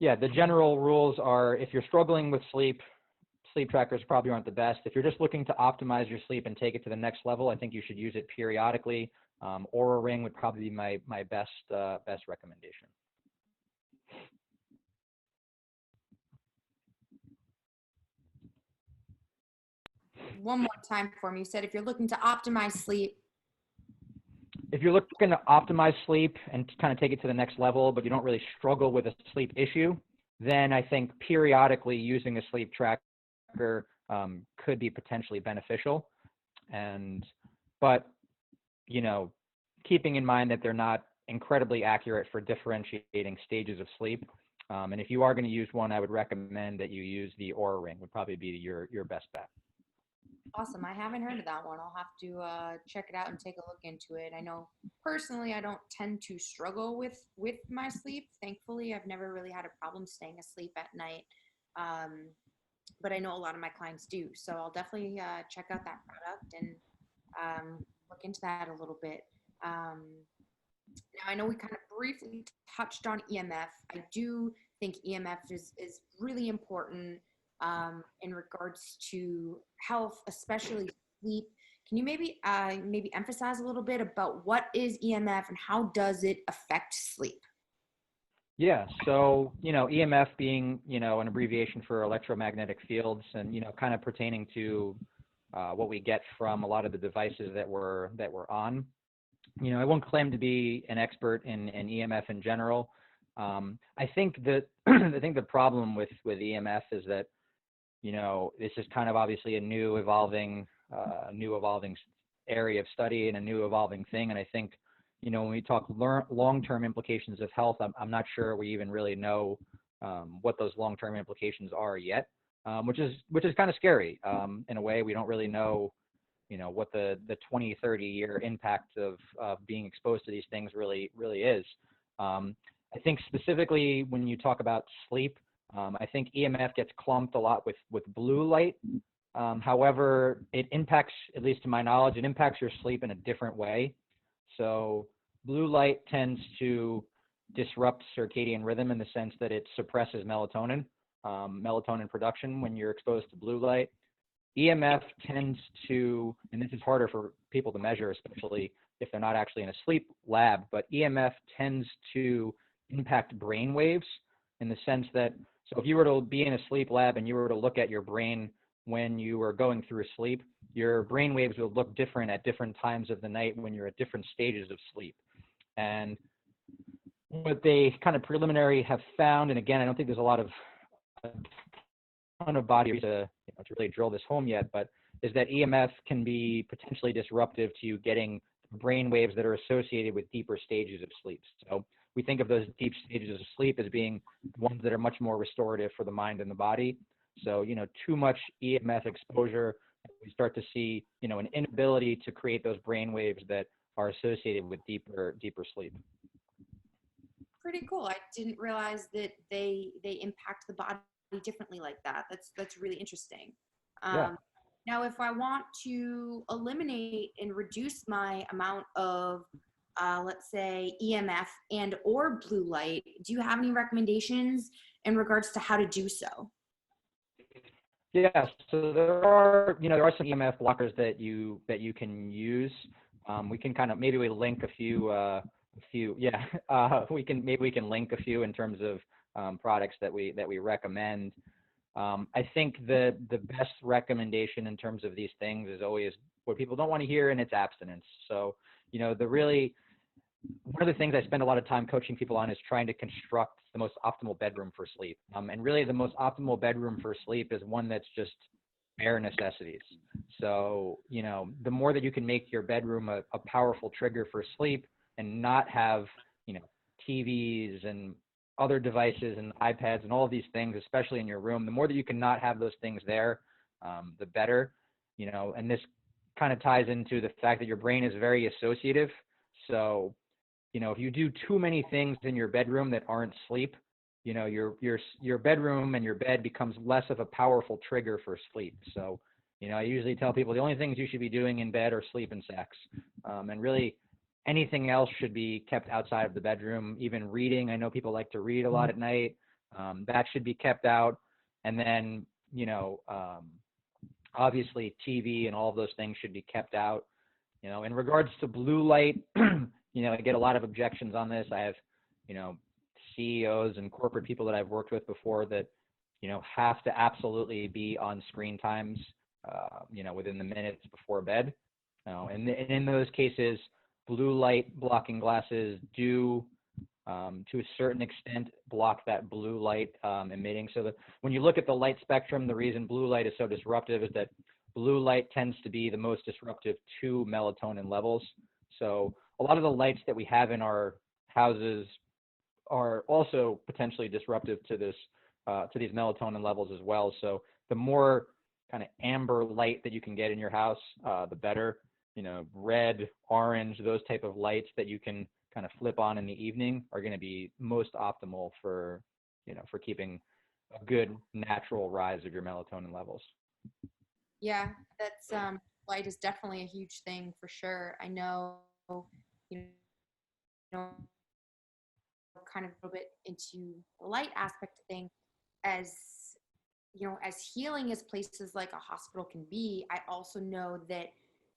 yeah, the general rules are, if you're struggling with sleep trackers probably aren't the best. If you're just looking to optimize your sleep and take it to the next level, I think you should use it periodically. Oura Ring would probably be my best recommendation. One more time for me. You said if you're looking to optimize sleep. If you're looking to optimize sleep and kind of take it to the next level, but you don't really struggle with a sleep issue, then I think periodically using a sleep tracker could be potentially beneficial. But keeping in mind that they're not incredibly accurate for differentiating stages of sleep. And if you are going to use one, I would recommend that you use the Oura Ring. Would probably be your best bet. Awesome. I haven't heard of that one. I'll have to check it out and take a look into it. I know personally I don't tend to struggle with my sleep. Thankfully, I've never really had a problem staying asleep at night. But I know a lot of my clients do. So I'll definitely check out that product and look into that a little bit. Now, I know we kind of briefly touched on EMF. I do think EMF is really important in regards to health, especially sleep. Can you maybe emphasize a little bit about what is EMF and how does it affect sleep? Yeah, so EMF being an abbreviation for electromagnetic fields, and kind of pertaining to what we get from a lot of the devices that we're on. I won't claim to be an expert in EMF in general. I think that I think the problem with EMF is that this is kind of obviously a new evolving area of study and a new evolving thing. And I think when we talk long-term implications of health, I'm not sure we even really know what those long-term implications are yet, which is kind of scary. In a way, we don't really know what the 20, 30-year impact of being exposed to these things really is. I think specifically when you talk about sleep, I think EMF gets clumped a lot with blue light. However, it impacts, at least to my knowledge, it impacts your sleep in a different way. So blue light tends to disrupt circadian rhythm in the sense that it suppresses melatonin production when you're exposed to blue light. EMF tends to, and this is harder for people to measure, especially if they're not actually in a sleep lab, but EMF tends to impact brain waves in the sense that, so if you were to be in a sleep lab and you were to look at your brain when you were going through sleep, your brain waves will look different at different times of the night when you're at different stages of sleep. And what they kind of preliminary have found, and again, I don't think there's a ton of body to really drill this home yet, but is that EMF can be potentially disruptive to you getting brain waves that are associated with deeper stages of sleep. So we think of those deep stages of sleep as being ones that are much more restorative for the mind and the body. So, too much EMF exposure, we start to see, an inability to create those brain waves that are associated with deeper sleep. Pretty cool. I didn't realize that they impact the body differently like that. That's really interesting. Yeah. Now, if I want to eliminate and reduce my amount of, let's say, EMF and or blue light, do you have any recommendations in regards to how to do so? Yeah, so there are some EMF blockers that you can use. We can kind of, maybe we link a few, yeah, maybe we can link a few in terms of products that we recommend. I think the best recommendation in terms of these things is always what people don't want to hear, and it's abstinence. So, one of the things I spend a lot of time coaching people on is trying to construct the most optimal bedroom for sleep. And really the most optimal bedroom for sleep is one that's just bare necessities. So, the more that you can make your bedroom a powerful trigger for sleep and not have, TVs and other devices and iPads and all of these things, especially in your room, the more that you can not have those things there, the better, and this kind of ties into the fact that your brain is very associative. So, if you do too many things in your bedroom that aren't sleep, your bedroom and your bed becomes less of a powerful trigger for sleep. So, I usually tell people the only things you should be doing in bed are sleep and sex. And really anything else should be kept outside of the bedroom. Even reading, I know people like to read a lot at night. That should be kept out. And then, obviously TV and all of those things should be kept out. In regards to blue light, I get a lot of objections on this. I have, CEOs and corporate people that I've worked with before that, have to absolutely be on screen times, within the minutes before bed. And in those cases, blue light blocking glasses do, to a certain extent, block that blue light emitting. So that when you look at the light spectrum, the reason blue light is so disruptive is that blue light tends to be the most disruptive to melatonin levels. So a lot of the lights that we have in our houses are also potentially disruptive to these melatonin levels as well. So the more kind of amber light that you can get in your house, the better. Red, orange, those type of lights that you can kind of flip on in the evening are going to be most optimal for keeping a good natural rise of your melatonin levels. Yeah, that's light is definitely a huge thing for sure. I know, you know, kind of a little bit into the light aspect of things, as as healing as places like a hospital can be, I also know that,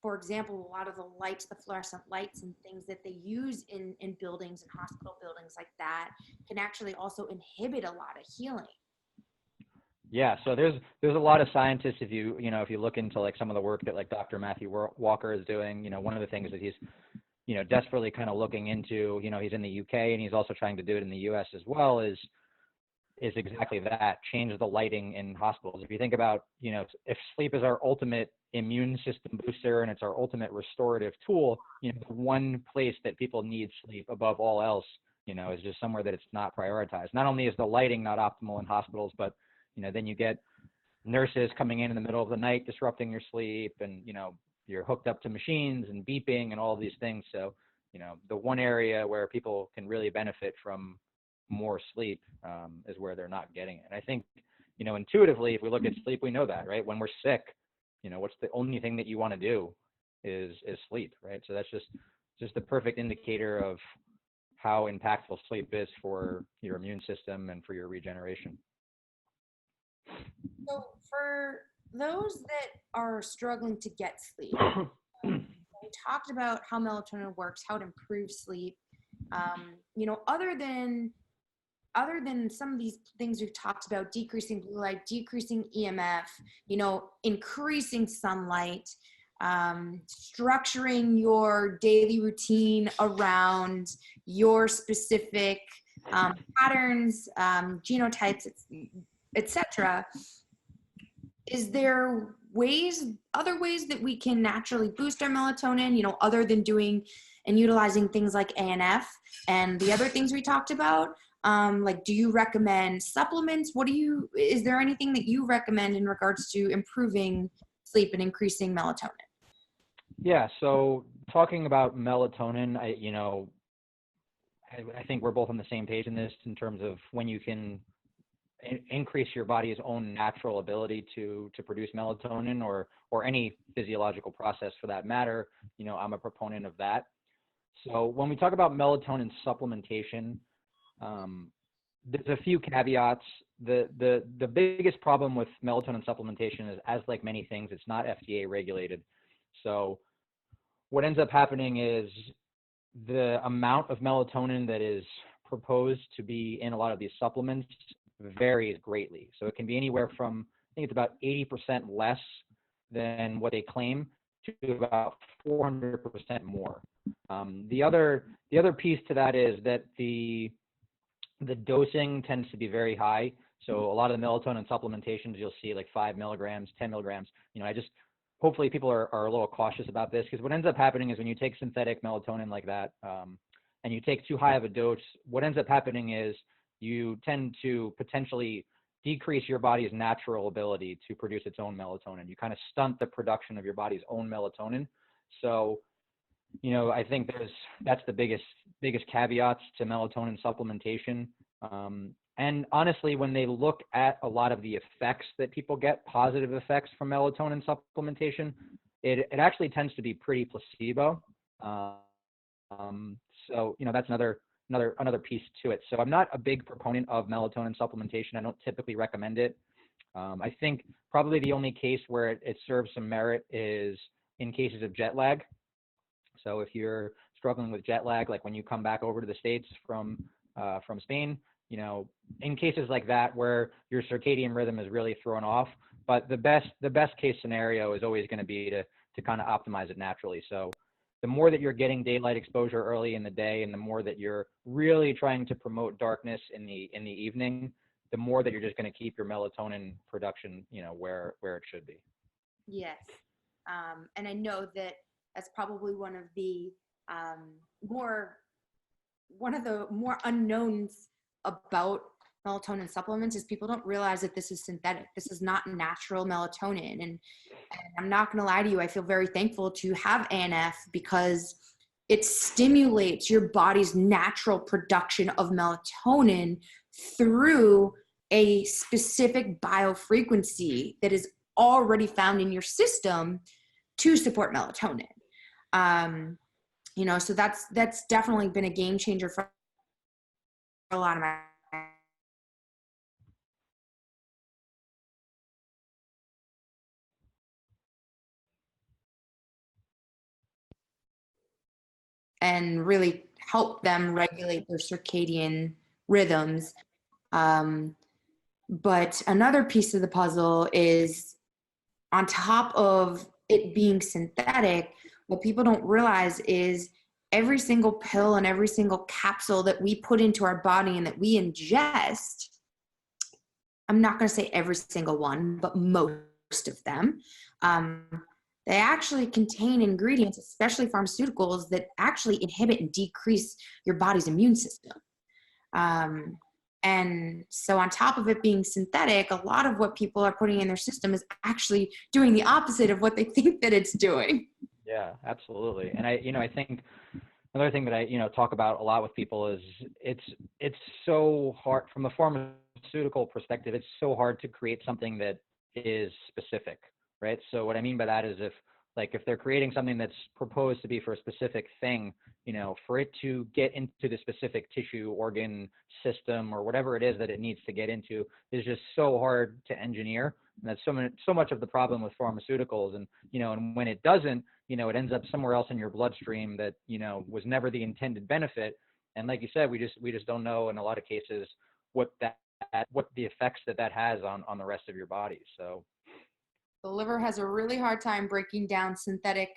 for example, a lot of the lights, the fluorescent lights and things that they use in buildings and hospital buildings like that can actually also inhibit a lot of healing. Yeah, so there's a lot of scientists, if you look into like some of the work that like Dr. Matthew Walker is doing, one of the things that he's desperately kind of looking into, he's in the UK and he's also trying to do it in the US as well, is exactly that, change the lighting in hospitals. If you think about, if sleep is our ultimate immune system booster and it's our ultimate restorative tool, the one place that people need sleep above all else, is just somewhere that it's not prioritized. Not only is the lighting not optimal in hospitals, but then you get nurses coming in the middle of the night, disrupting your sleep, and, you're hooked up to machines and beeping and all of these things. So, the one area where people can really benefit from more sleep is where they're not getting it. And I think, intuitively, if we look at sleep, we know that, right? When we're sick, what's the only thing that you want to do is sleep, right? So that's just the perfect indicator of how impactful sleep is for your immune system and for your regeneration. So for those that are struggling to get sleep, we talked about how melatonin works, how it improves sleep. Other than some of these things we've talked about, decreasing blue light, decreasing EMF, increasing sunlight, structuring your daily routine around your specific patterns, genotypes, etc. Is there other ways that we can naturally boost our melatonin, other than doing and utilizing things like ANF and the other things we talked about? Like, do you recommend supplements? Is there anything that you recommend in regards to improving sleep and increasing melatonin? Yeah. So talking about melatonin, I think we're both on the same page in this in terms of when you can increase your body's own natural ability to produce melatonin or any physiological process for that matter. I'm a proponent of that. So when we talk about melatonin supplementation, there's a few caveats. The biggest problem with melatonin supplementation is, as like many things, it's not FDA regulated. So what ends up happening is the amount of melatonin that is proposed to be in a lot of these supplements varies greatly. So it can be anywhere from, I think it's about 80% less than what they claim to about 400% more. The other piece to that is that the dosing tends to be very high. So a lot of the melatonin supplementations, you'll see like 5 milligrams, 10 milligrams. Hopefully people are a little cautious about this, because what ends up happening is when you take synthetic melatonin like that, and you take too high of a dose, what ends up happening is you tend to potentially decrease your body's natural ability to produce its own melatonin. You kind of stunt the production of your body's own melatonin. So, I think that's the biggest caveats to melatonin supplementation. And honestly, when they look at a lot of the effects that people get, positive effects from melatonin supplementation, it actually tends to be pretty placebo. So, that's another piece to it. So I'm not a big proponent of melatonin supplementation. I don't typically recommend it. I think probably the only case where it serves some merit is in cases of jet lag. So if you're struggling with jet lag, like when you come back over to the States from Spain, in cases like that where your circadian rhythm is really thrown off. But the best case scenario is always going to be to kind of optimize it naturally. So the more that you're getting daylight exposure early in the day, and the more that you're really trying to promote darkness in the evening, the more that you're just going to keep your melatonin production, where it should be. Yes. And I know that that's probably one of the more unknowns about melatonin supplements is people don't realize that this is synthetic. This is not natural melatonin. And I'm not going to lie to you, I feel very thankful to have ANF because it stimulates your body's natural production of melatonin through a specific biofrequency that is already found in your system to support melatonin. So that's definitely been a game changer for a lot of my and really help them regulate their circadian rhythms. But another piece of the puzzle is, on top of it being synthetic, what people don't realize is every single pill and every single capsule that we put into our body and that we ingest, I'm not going to say every single one, but most of them, they actually contain ingredients, especially pharmaceuticals, that actually inhibit and decrease your body's immune system. And so on top of it being synthetic, a lot of what people are putting in their system is actually doing the opposite of what they think that it's doing. Yeah, absolutely. And I think another thing that I, talk about a lot with people is it's so hard from a pharmaceutical perspective. It's so hard to create something that is specific, right? So what I mean by that is if they're creating something that's proposed to be for a specific thing, for it to get into the specific tissue, organ, system, or whatever it is that it needs to get into is just so hard to engineer. And that's so much of the problem with pharmaceuticals. And, and when it doesn't, it ends up somewhere else in your bloodstream that, was never the intended benefit. And like you said, we just don't know in a lot of cases what the effects that has on the rest of your body. So the liver has a really hard time breaking down synthetic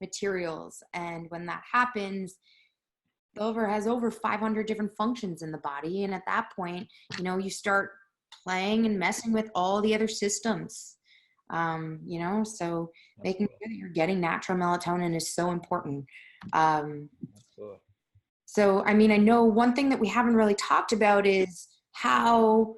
materials. And when that happens, the liver has over 500 different functions in the body. And at that point, you start playing and messing with all the other systems. So making sure that you're getting natural melatonin is so important. So, I know one thing that we haven't really talked about is how,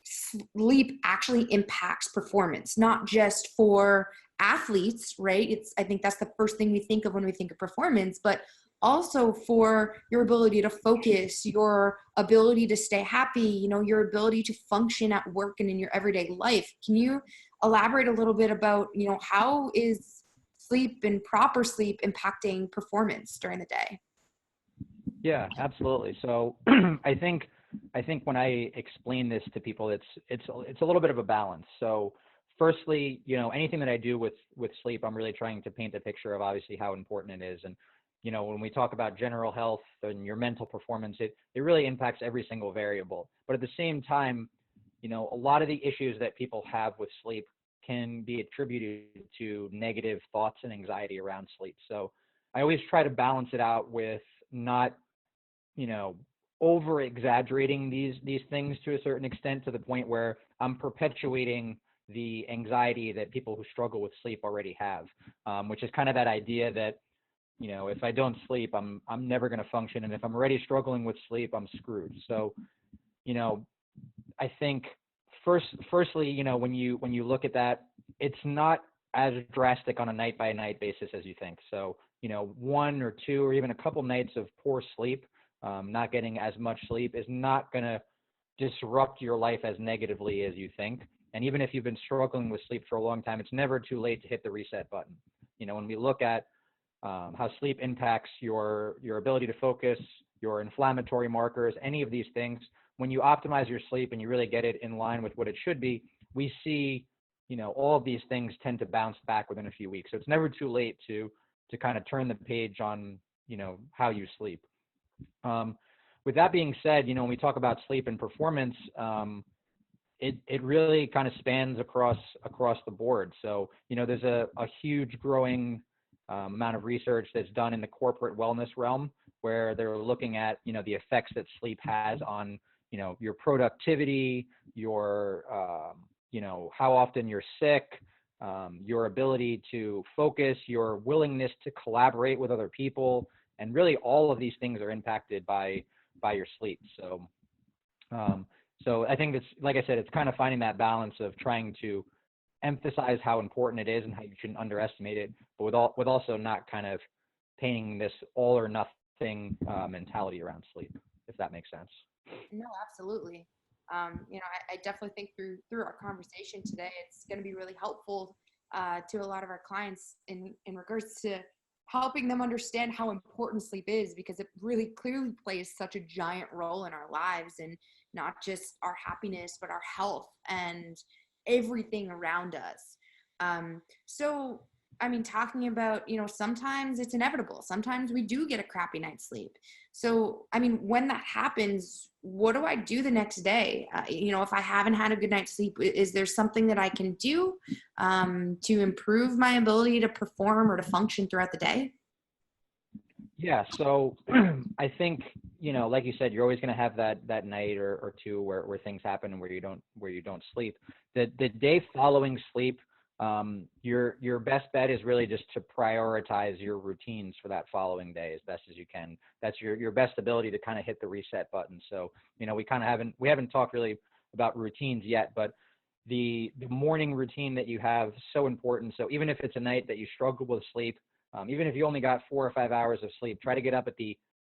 sleep actually impacts performance, not just for athletes, right? I think that's the first thing we think of when we think of performance, but also for your ability to focus, your ability to stay happy, your ability to function at work and in your everyday life. Can you elaborate a little bit about, how is sleep and proper sleep impacting performance during the day? Yeah, absolutely. So I think when I explain this to people, it's a little bit of a balance. So firstly, anything that I do with sleep, I'm really trying to paint a picture of obviously how important it is. And, when we talk about general health and your mental performance, it really impacts every single variable. But at the same time, a lot of the issues that people have with sleep can be attributed to negative thoughts and anxiety around sleep. So I always try to balance it out with not, over exaggerating these things to a certain extent, to the point where I'm perpetuating the anxiety that people who struggle with sleep already have, which is kind of that idea that, if I don't sleep, I'm never going to function. And if I'm already struggling with sleep, I'm screwed. So, I think firstly, when you look at that, it's not as drastic on a night by night basis as you think. So, one or two or even a couple nights of poor sleep, not getting as much sleep, is not going to disrupt your life as negatively as you think. And even if you've been struggling with sleep for a long time, it's never too late to hit the reset button. When we look at how sleep impacts your ability to focus, your inflammatory markers, any of these things, when you optimize your sleep and you really get it in line with what it should be, we see, all of these things tend to bounce back within a few weeks. So it's never too late to kind of turn the page on, how you sleep. With that being said, when we talk about sleep and performance, it really kind of spans across the board. So, there's a huge growing amount of research that's done in the corporate wellness realm, where they're looking at, the effects that sleep has on, your productivity, your, how often you're sick, your ability to focus, your willingness to collaborate with other people. And really all of these things are impacted by your sleep. So I think it's, like I said, it's kind of finding that balance of trying to emphasize how important it is and how you shouldn't underestimate it, but with also not kind of painting this all or nothing mentality around sleep, if that makes sense. No, absolutely. I definitely think through our conversation today, it's going to be really helpful to a lot of our clients in regards to helping them understand how important sleep is, because it really clearly plays such a giant role in our lives, and not just our happiness, but our health and everything around us. So, I mean, talking about, sometimes it's inevitable. Sometimes we do get a crappy night's sleep. So, I mean, when that happens, what do I do the next day? If I haven't had a good night's sleep, is there something that I can do to improve my ability to perform or to function throughout the day? Yeah. So I think, like you said, you're always going to have that night or two where things happen where you don't sleep. The day following sleep, your best bet is really just to prioritize your routines for that following day as best as you can. That's your best ability to kind of hit the reset button. So, we haven't talked really about routines yet, but the morning routine that you have is so important. So even if it's a night that you struggle with sleep, even if you only got 4 or 5 hours of sleep, try to get up at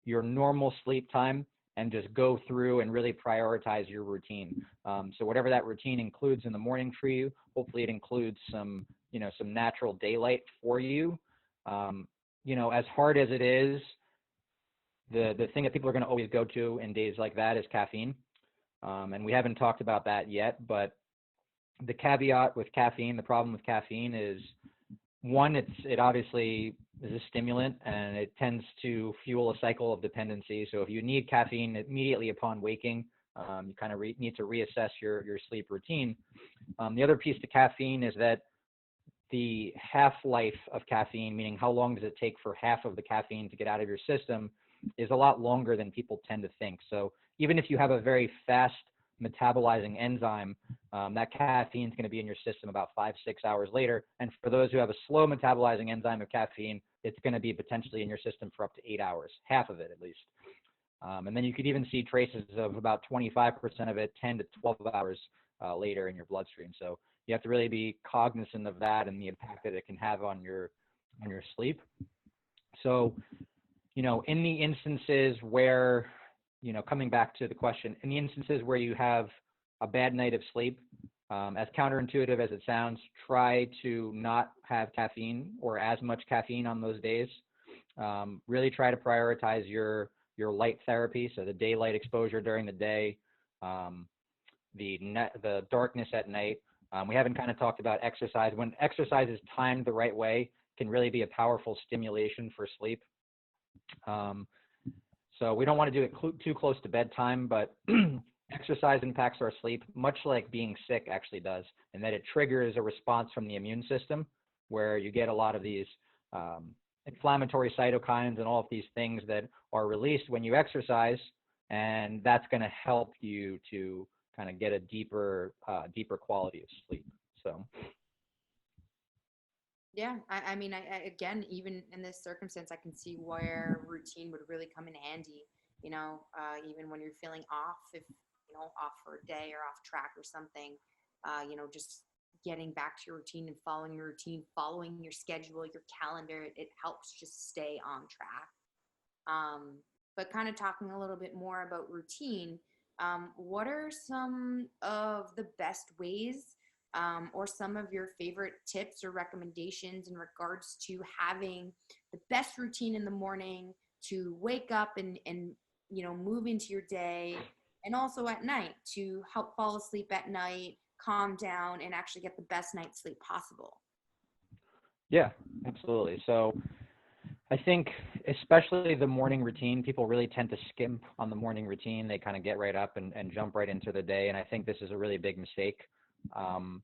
your normal sleep time and just go through and really prioritize your routine. So whatever that routine includes in the morning for you, hopefully it includes some natural daylight for you. As hard as it is, the thing that people are going to always go to in days like that is caffeine. And we haven't talked about that yet, but the caveat with caffeine, the problem with caffeine is, one, it obviously is a stimulant and it tends to fuel a cycle of dependency. So if you need caffeine immediately upon waking, you kind of need to reassess your sleep routine. The other piece to caffeine is that the half-life of caffeine, meaning how long does it take for half of the caffeine to get out of your system, is a lot longer than people tend to think. So even if you have a very fast metabolizing enzyme, that caffeine is going to be in your system about 5-6 hours later. And for those who have a slow metabolizing enzyme of caffeine, it's going to be potentially in your system for up to 8 hours, half of it at least. And then you could even see traces of about 25% of it 10 to 12 hours later in your bloodstream. So you have to really be cognizant of that and the impact that it can have on your sleep. So, in the instances where, coming back to the question, in the instances where you have a bad night of sleep, as counterintuitive as it sounds, try to not have caffeine or as much caffeine on those days. Really try to prioritize your light therapy, so the daylight exposure during the day, the darkness at night. We haven't kind of talked about exercise. When exercise is timed the right way, can really be a powerful stimulation for sleep. So we don't want to do it too close to bedtime, but exercise impacts our sleep, much like being sick actually does, and that it triggers a response from the immune system where you get a lot of these inflammatory cytokines and all of these things that are released when you exercise, and that's going to help you to kind of get a deeper quality of sleep. So. Yeah, I mean, again, even in this circumstance, I can see where routine would really come in handy. Even when you're feeling off, if off for a day or off track or something, just getting back to your routine and following your routine, following your schedule, your calendar, it helps just stay on track. But kind of talking a little bit more about routine, what are some of the best ways? Or some of your favorite tips or recommendations in regards to having the best routine in the morning to wake up and move into your day, and also at night to help fall asleep at night, calm down, and actually get the best night's sleep possible? Yeah, absolutely. So I think especially the morning routine, people really tend to skimp on the morning routine. They kind of get right up and jump right into the day. And I think this is a really big mistake. Um,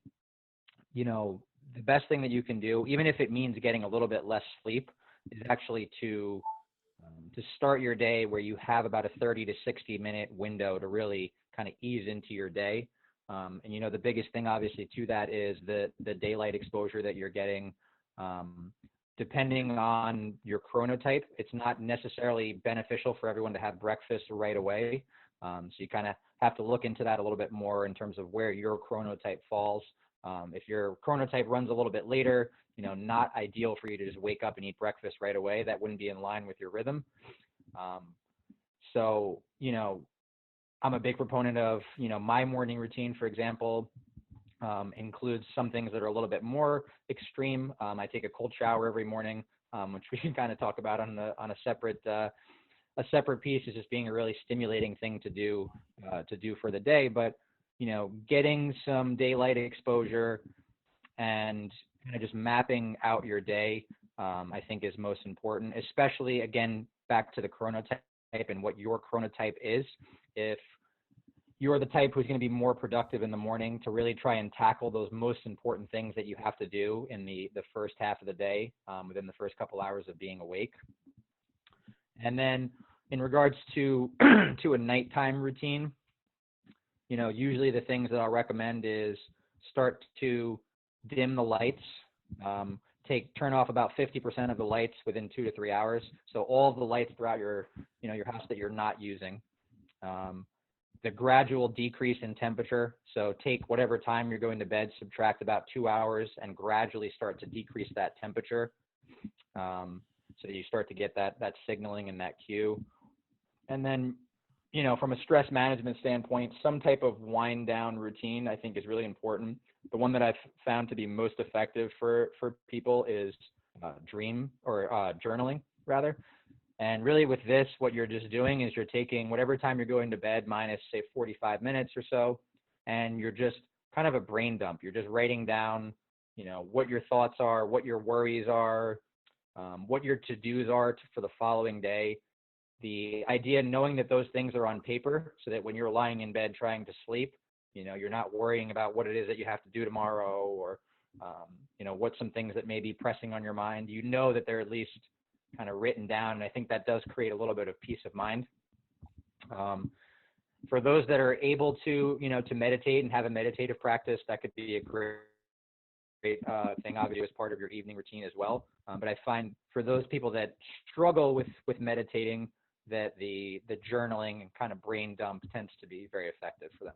the best thing that you can do, even if it means getting a little bit less sleep, is actually to start your day where you have about a 30 to 60-minute window to really kind of ease into your day. And the biggest thing obviously to that is the daylight exposure that you're getting. Depending on your chronotype, it's not necessarily beneficial for everyone to have breakfast right away. So you kind of have to look into that a little bit more in terms of where your chronotype falls. If your chronotype runs a little bit later, not ideal for you to just wake up and eat breakfast right away. That wouldn't be in line with your rhythm. So, I'm a big proponent of, my morning routine, for example, includes some things that are a little bit more extreme. I take a cold shower every morning, which we can kind of talk about on a separate piece, is just being a really stimulating thing to do for the day. But getting some daylight exposure and kind of just mapping out your day, I think is most important, especially, again, back to the chronotype and what your chronotype is. If you're the type who's going to be more productive in the morning, to really try and tackle those most important things that you have to do in the first half of the day, within the first couple hours of being awake. And then in regards to to a nighttime routine, usually the things that I'll recommend is start to dim the lights. Turn off about 50% of the lights within 2 to 3 hours. So all of the lights throughout your house that you're not using. The gradual decrease in temperature. So take whatever time you're going to bed, subtract about 2 hours, and gradually start to decrease that temperature. So you start to get that signaling and that cue. And then, from a stress management standpoint, some type of wind down routine I think is really important. The one that I've found to be most effective for people is journaling rather. And really with this, what you're just doing is you're taking whatever time you're going to bed minus, say, 45 minutes or so, and you're just kind of a brain dump. You're just writing down, what your thoughts are, what your worries are, what your to-dos are for the following day. The idea, knowing that those things are on paper, so that when you're lying in bed trying to sleep, you're not worrying about what it is that you have to do tomorrow, or, what some things that may be pressing on your mind. That they're at least kind of written down, and I think that does create a little bit of peace of mind. For those that are able to, to meditate and have a meditative practice, that could be a great thing, obviously, as part of your evening routine as well. But I find for those people that struggle with meditating, that the journaling and kind of brain dump tends to be very effective for them.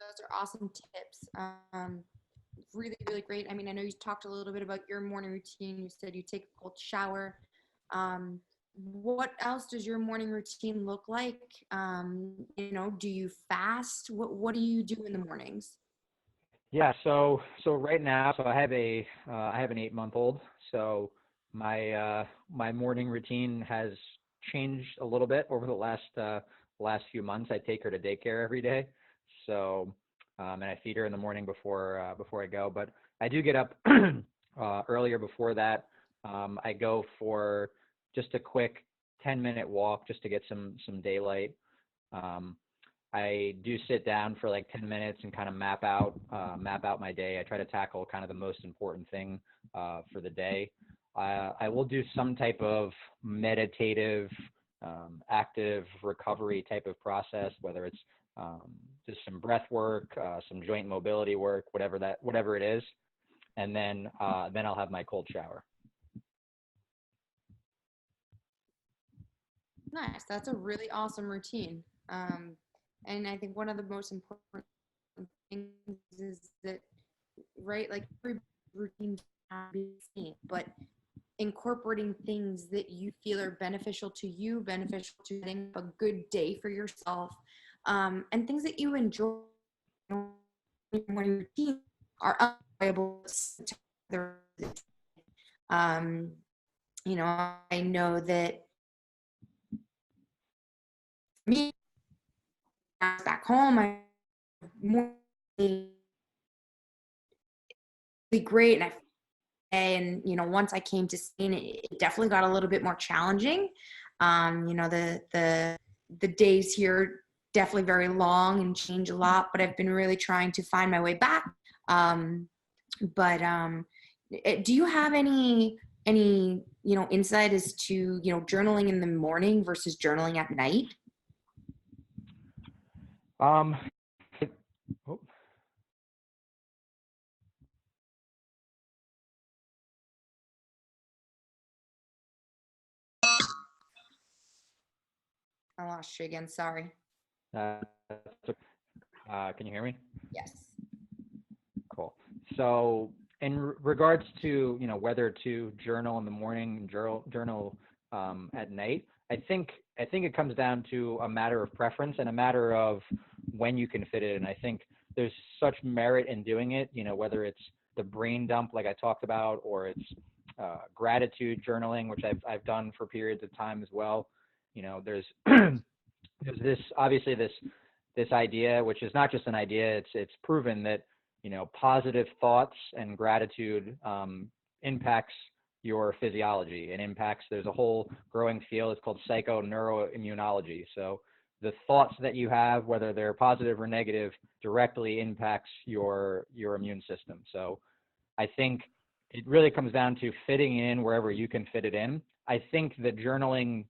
Those are awesome tips. Really, really great. I mean, I know you talked a little bit about your morning routine. You said you take a cold shower. What else does your morning routine look like? Do you fast? What do you do in the mornings? Yeah, so right now, I have an 8-month-old. So my morning routine has changed a little bit over the last few months, I take her to daycare every day. So, and I feed her in the morning before I go. But I do get up earlier before that. I go for just a quick 10-minute walk just to get some daylight. Um, I do sit down for like 10 minutes and kind of map out my day. I try to tackle kind of the most important thing for the day. I will do some type of meditative, active recovery type of process, whether it's just some breath work, some joint mobility work, whatever it is, and then I'll have my cold shower. Nice. That's a really awesome routine. And I think one of the most important things is that, right, like every routine can be the same, but incorporating things that you feel are beneficial to you, beneficial to getting a good day for yourself, and things that you enjoy when your routine are unavoidable. Um, I know that me back home, I more really great, and once I came to Spain, it definitely got a little bit more challenging. The days here definitely very long and change a lot, but I've been really trying to find my way back. But do you have any insight as to journaling in the morning versus journaling at night? Um, oh, I lost you again. Sorry. uh, can you hear me? Yes. Cool. So in regards to, whether to journal in the morning and journal at night, I think it comes down to a matter of preference and a matter of when you can fit it in. I think there's such merit in doing it, whether it's the brain dump like I talked about, or it's gratitude journaling, which I've done for periods of time as well. There's there's this idea, which is not just an idea, it's proven that positive thoughts and gratitude impacts your physiology and impacts. There's a whole growing field. It's called psychoneuroimmunology. So the thoughts that you have, whether they're positive or negative, directly impacts your immune system. So I think it really comes down to fitting in wherever you can fit it in. I think that journaling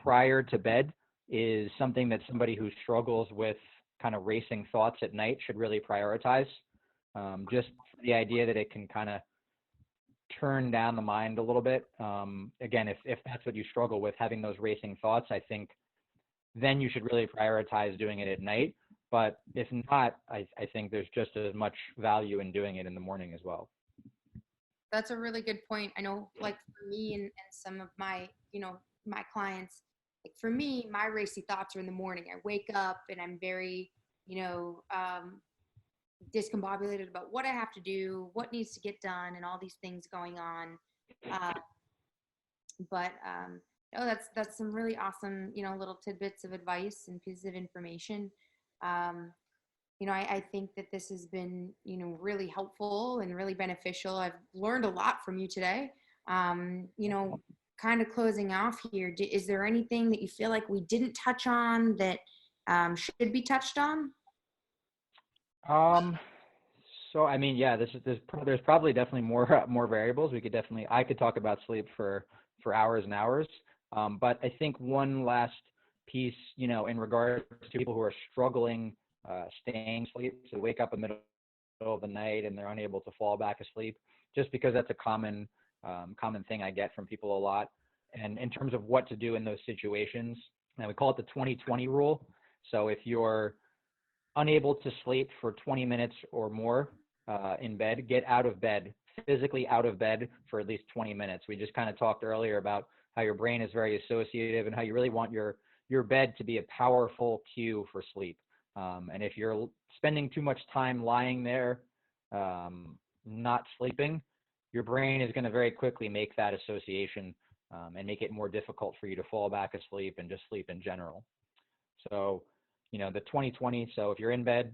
prior to bed is something that somebody who struggles with kind of racing thoughts at night should really prioritize. Just the idea that it can kind of turn down the mind a little bit. Again, if that's what you struggle with, having those racing thoughts, I think then you should really prioritize doing it at night. But if not, I think there's just as much value in doing it in the morning as well. That's a really good point. I know, like for me and some of my, my clients, like for me, my racy thoughts are in the morning. I wake up and I'm very, discombobulated about what I have to do, what needs to get done, and all these things going on. Uh, but no, that's some really awesome, little tidbits of advice and pieces of information. Um, I think that this has been, really helpful and really beneficial. I've learned a lot from you today. Kind of closing off here, is there anything that you feel like we didn't touch on that should be touched on? So I mean, yeah, there's probably definitely more variables. I could talk about sleep for hours and hours. But I think one last piece, in regards to people who are struggling staying asleep, so wake up in the middle of the night and they're unable to fall back asleep, just because that's a common thing I get from people a lot. And in terms of what to do in those situations, and we call it the 20-20 rule. So if you're unable to sleep for 20 minutes or more in bed, get out of bed, physically out of bed for at least 20 minutes. We just kind of talked earlier about how your brain is very associative and how you really want your bed to be a powerful cue for sleep. And if you're spending too much time lying there, not sleeping, your brain is going to very quickly make that association and make it more difficult for you to fall back asleep and just sleep in general. So, the 20-20. So if you're in bed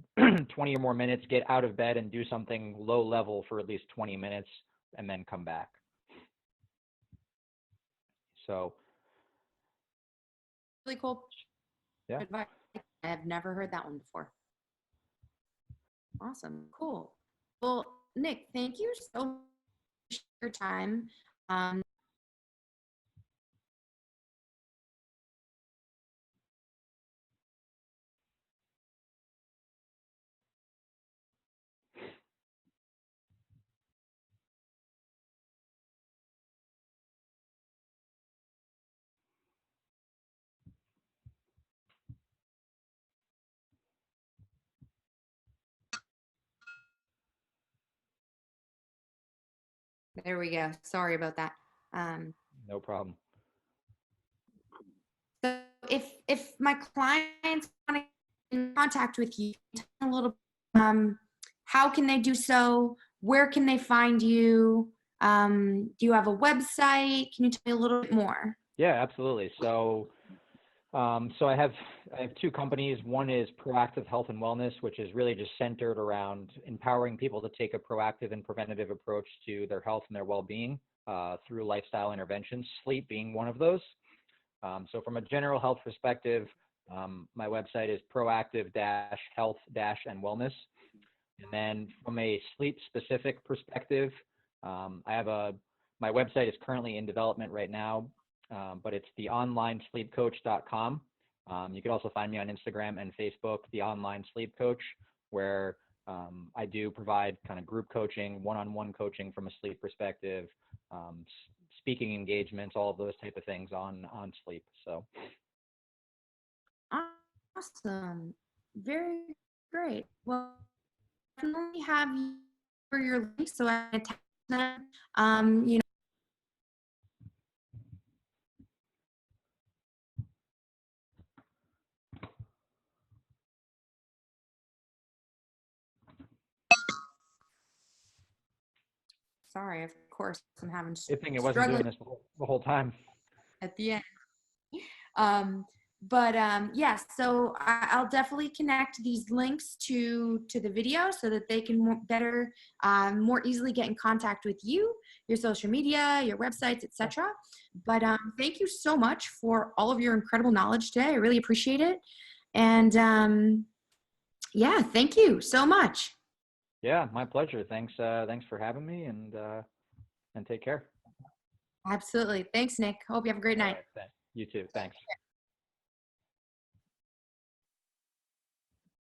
20 or more minutes, get out of bed and do something low level for at least 20 minutes and then come back. So, Really cool yeah. advice. I have never heard that one before. Awesome. Cool. Well, Nick, thank you so much for your time. Um, there we go. Sorry about that. Um, No problem. so if my clients want to get in contact with you, tell me a little, how can they do so? Where can they find you? Do you have a website? Can you tell me a little bit more? Yeah, absolutely. So I have two companies. One is Proactive Health and Wellness, which is really just centered around empowering people to take a proactive and preventative approach to their health and their well-being through lifestyle interventions, sleep being one of those. So from a general health perspective, my website is proactive-health-and wellness. And then from a sleep-specific perspective, my website is currently in development right now, but it's theonlinesleepcoach.com. You can also find me on Instagram and Facebook, The Online Sleep Coach, where I do provide kind of group coaching, one-on-one coaching from a sleep perspective, speaking engagements, all of those type of things on sleep. So Awesome. Very great. Well, definitely have you for your links so I can attach them. You know, sorry, of course, I'm having good thing it wasn't struggling doing this the whole time. at the end. Um, but yeah, so I'll definitely connect these links to the video so that they can better, more easily get in contact with you, your social media, your websites, etc. But thank you so much for all of your incredible knowledge today. I really appreciate it. And yeah, thank you so much. Yeah, my pleasure. Thanks for having me, and take care. Absolutely. Thanks, Nick. Hope you have a great All night. right. Thanks. You too. Thanks.